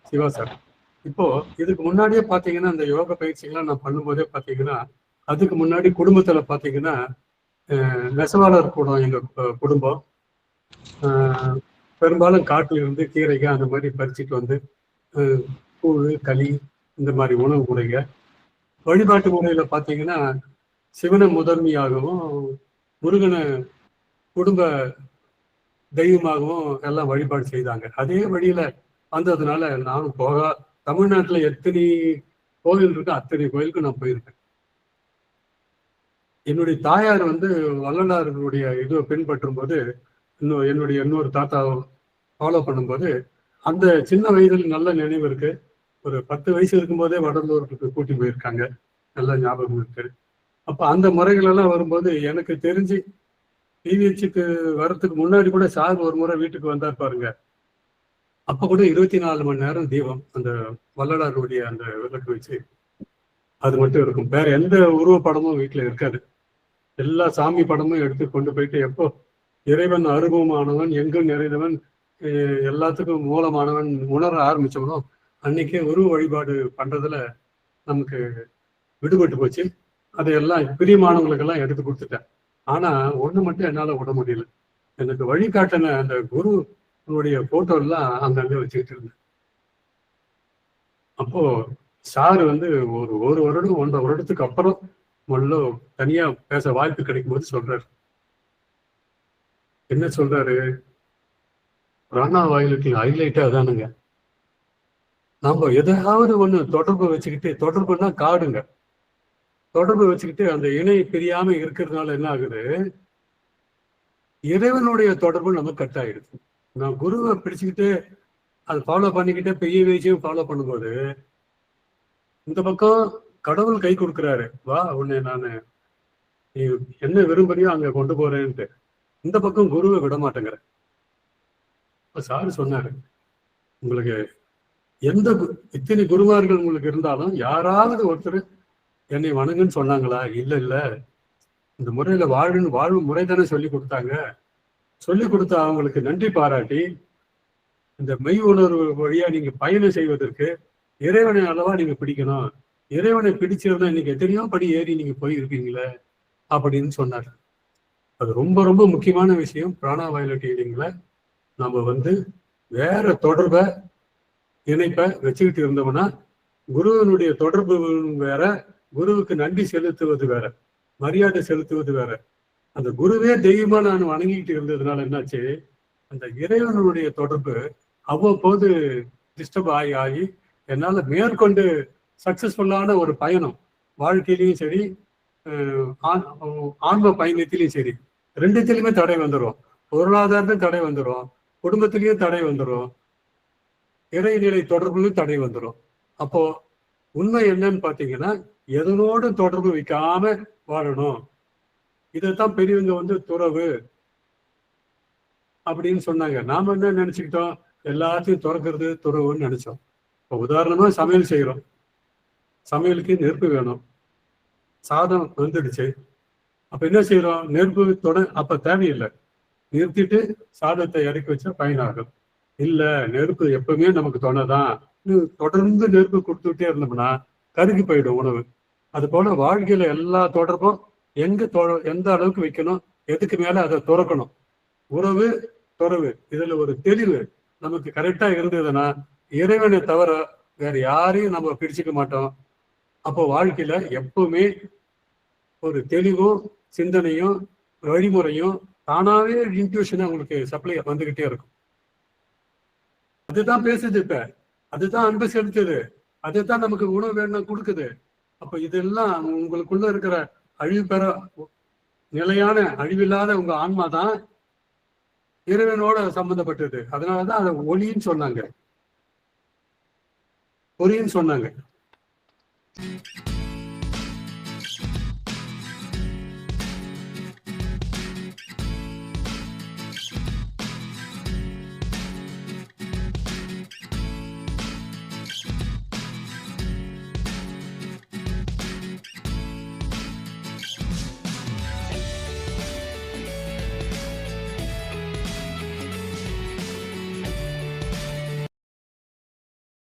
சிவா சார். இப்போ இதுக்கு முன்னாடியே பாத்தீங்கன்னா அந்த யோக பயிற்சிகள்லாம் நான் பண்ணும்போதே பாத்தீங்கன்னா, அதுக்கு முன்னாடி குடும்பத்துல பாத்தீங்கன்னா நெசவாளர் கூட எங்க குடும்பம் பெரும்பாலும் காட்டுல இருந்து கீரைகள் அந்த மாதிரி பறிச்சுட்டு கூழ் களி இந்த மாதிரி உணவு முறைங்க. வழிபாட்டு முறையில பாத்தீங்கன்னா சிவனை முதன்மையாகவும் முருகனை குடும்ப தெய்வமாகவும் எல்லாம் வழிபாடு செய்தாங்க. அதே வழியில வந்ததுனால நானும் தமிழ்நாட்டுல எத்தனை கோவில் இருக்கு அத்தனை கோயிலுக்கு நான் போயிருக்கேன். என்னுடைய தாயார் வள்ளலார்களுடைய இதை பின்பற்றும் போது என்னுடைய இன்னொரு தாத்தா ஃபாலோ பண்ணும்போது அந்த சின்ன வயதில் நல்ல நினைவு இருக்கு. ஒரு 10 வயசு இருக்கும்போதே வடலூருக்கு கூட்டி போயிருக்காங்க, நல்ல ஞாபகம் இருக்கு. அப்ப அந்த முறைகள் எல்லாம் வரும்போது எனக்கு தெரிஞ்சு டிவிஹெச்சுக்கு வர்றதுக்கு முன்னாடி கூட சார் ஒரு முறை வீட்டுக்கு வந்தார் பாருங்க. அப்ப கூட 24 மணி நேரம் தீபம், அந்த வள்ளலாருடைய அந்த விளக்கு வச்சு அது மட்டும் இருக்கும். வேற எந்த உருவப்படமும் வீட்டுல இருக்காது. எல்லா சாமி படமும் எடுத்து கொண்டு போயிட்டு எப்போ இறைவன் அருவமானவன் எங்கும் நிறைந்தவன் எல்லாத்துக்கும் மூலமானவன் உணர ஆரம்பிச்சோம்னோ அன்னைக்கே உருவ வழிபாடு பண்றதுல நமக்கு விடுபட்டு போச்சு. அதையெல்லாம் பிரியமானவங்களுக்கெல்லாம் எடுத்து கொடுத்துட்டேன். ஆனா ஒண்ணு மட்டும் என்னால விட முடியல. எனக்கு வழிகாட்டின அந்த குருனுடைய போட்டோ எல்லாம் அங்கங்க வச்சுக்கிட்டு இருந்தேன். அப்போ சார் ஒரு வருடம் 1.5 வருடத்துக்கு அப்புறம் முதல்ல தனியா பேச வாய்ப்பு கிடைக்கும் போது சொல்றாரு. என்ன சொல்றாரு? ராணா வயலுக்கு ஹைலைட்டே அதானுங்க. நம்ம எதையாவது ஒண்ணு தொடர்பு வச்சுக்கிட்டு, தொடர்புன்னா காடுங்க, தொடர்பு வச்சுக்கிட்டு அந்த இணை பிரியாம இருக்கிறதுனால என்ன ஆகுது, இறைவனுடைய தொடர்பு நமக்கு கட் ஆயிடுது. நான் குருவை பிடிச்சுக்கிட்டு அதை ஃபாலோ பண்ணிக்கிட்டே பெரிய விஷயம் ஃபாலோ பண்ணும்போது இந்த பக்கம் கடவுள் கை கொடுக்குறாரு, வா உன்னை நான் நீ என்ன விரும்புறியோ அங்க கொண்டு போறேன்ட்டு. இந்த பக்கம் குருவை விட மாட்டேங்கிற. இப்ப சாரு சொன்னாரு, உங்களுக்கு இத்தனை குருமார்கள் உங்களுக்கு இருந்தாலும் யாராவது ஒருத்தர் என்னை வணங்குன்னு சொன்னாங்களா? இல்ல இல்ல, இந்த முறையில வாழ்வு முறை தானே சொல்லி கொடுத்தாங்க. சொல்லி கொடுத்த அவங்களுக்கு நன்றி பாராட்டி இந்த மெய் உணர்வு வழியா நீங்க பயணம் செய்வதற்கு இறைவனை அளவா நீங்க பிடிக்கணும். இறைவனை பிடிச்சிருந்தா இன்னைக்கு எத்தனையோ படி ஏறி நீங்க போயிருப்பீங்களே அப்படின்னு சொன்னார். அது ரொம்ப ரொம்ப முக்கியமான விஷயம். பிராணா வயலட் ஹீலிங்ல நம்ம வேற தொடர்பை இணைப்பை வச்சுக்கிட்டு இருந்தோம்னா, குருவனுடைய தொடர்பு வேற, குருவுக்கு நன்றி செலுத்துவது வேற, மரியாதை செலுத்துவது வேற. அந்த குருவே தெய்வமா நான் வணங்கிட்டு இருந்ததுனால என்னாச்சு, அந்த இறைவனுடைய தொடர்பு அவ்வப்போது டிஸ்டர்ப் ஆகி என்னால மேற்கொண்டு சக்சஸ்ஃபுல்லான ஒரு பயணம், வாழ்க்கையிலையும் சரி ஆன்ம பயணத்திலையும் சரி, ரெண்டுத்திலுமே தடை வந்துடும். பொருளாதாரத்தையும் தடை வந்துடும், குடும்பத்திலையும் தடை வந்துடும், இறைநிலை தொடர்புலையும் தடை வந்துடும். அப்போ உண்மை என்னன்னு பாத்தீங்கன்னா, எதனோடு தொடர்பு வைக்காம வாழணும். இதைத்தான் பெரியவங்க துறவு அப்படின்னு சொன்னாங்க. நாம என்ன நினைச்சுக்கிட்டோம், எல்லாத்தையும் துறக்கிறது துறவுன்னு நினைச்சோம். இப்போ உதாரணமா சமையல் செய்யறோம், சமையலுக்கு நெருப்பு வேணும், சாதம் வந்துடுச்சு, அப்ப என்ன செய்யறோம், நெருப்பு அப்ப தேவையில்லை, நிறுத்திட்டு சாதத்தை இறக்கி வச்சா பயனாகும். இல்ல, நெருப்பு எப்பவுமே நமக்கு துணைதான், தொடர்ந்து நெருப்பு கொடுத்துட்டே இருந்தோம்னா கருகி போயிடும் உணவு. அது போல வாழ்க்கையில எல்லா தொடர்பும் எந்த அளவுக்கு வைக்கணும், எதுக்கு மேல அதை துறக்கணும். உறவு துறவு இதுல ஒரு தெளிவு நமக்கு கரெக்டா இருந்ததுன்னா இறைவனை தவிர வேற யாரையும் நம்ம பிடிச்சிக்க மாட்டோம். அப்போ வாழ்க்கையில எப்பவுமே ஒரு தெளிவும் சிந்தனையும் வழிமுறையும் தானாவே இன்ட்யூஷனா உங்களுக்கு சப்ளை வந்துகிட்டே இருக்கும். அதுதான் பேசுது, இப்ப அதுதான் அன்பு செலுத்துது, அதுதான் நமக்கு உணவு வேணும் கொடுக்குது. அப்ப இதெல்லாம் உங்களுக்குள்ள இருக்கிற அழிவு பெற நிலையான அழிவில்லாத உங்க ஆன்மா தான் இறைவனோட சம்பந்தப்பட்டது. அதனாலதான் அதை ஒளின்னு சொன்னாங்க, பொறின்னு சொன்னாங்க.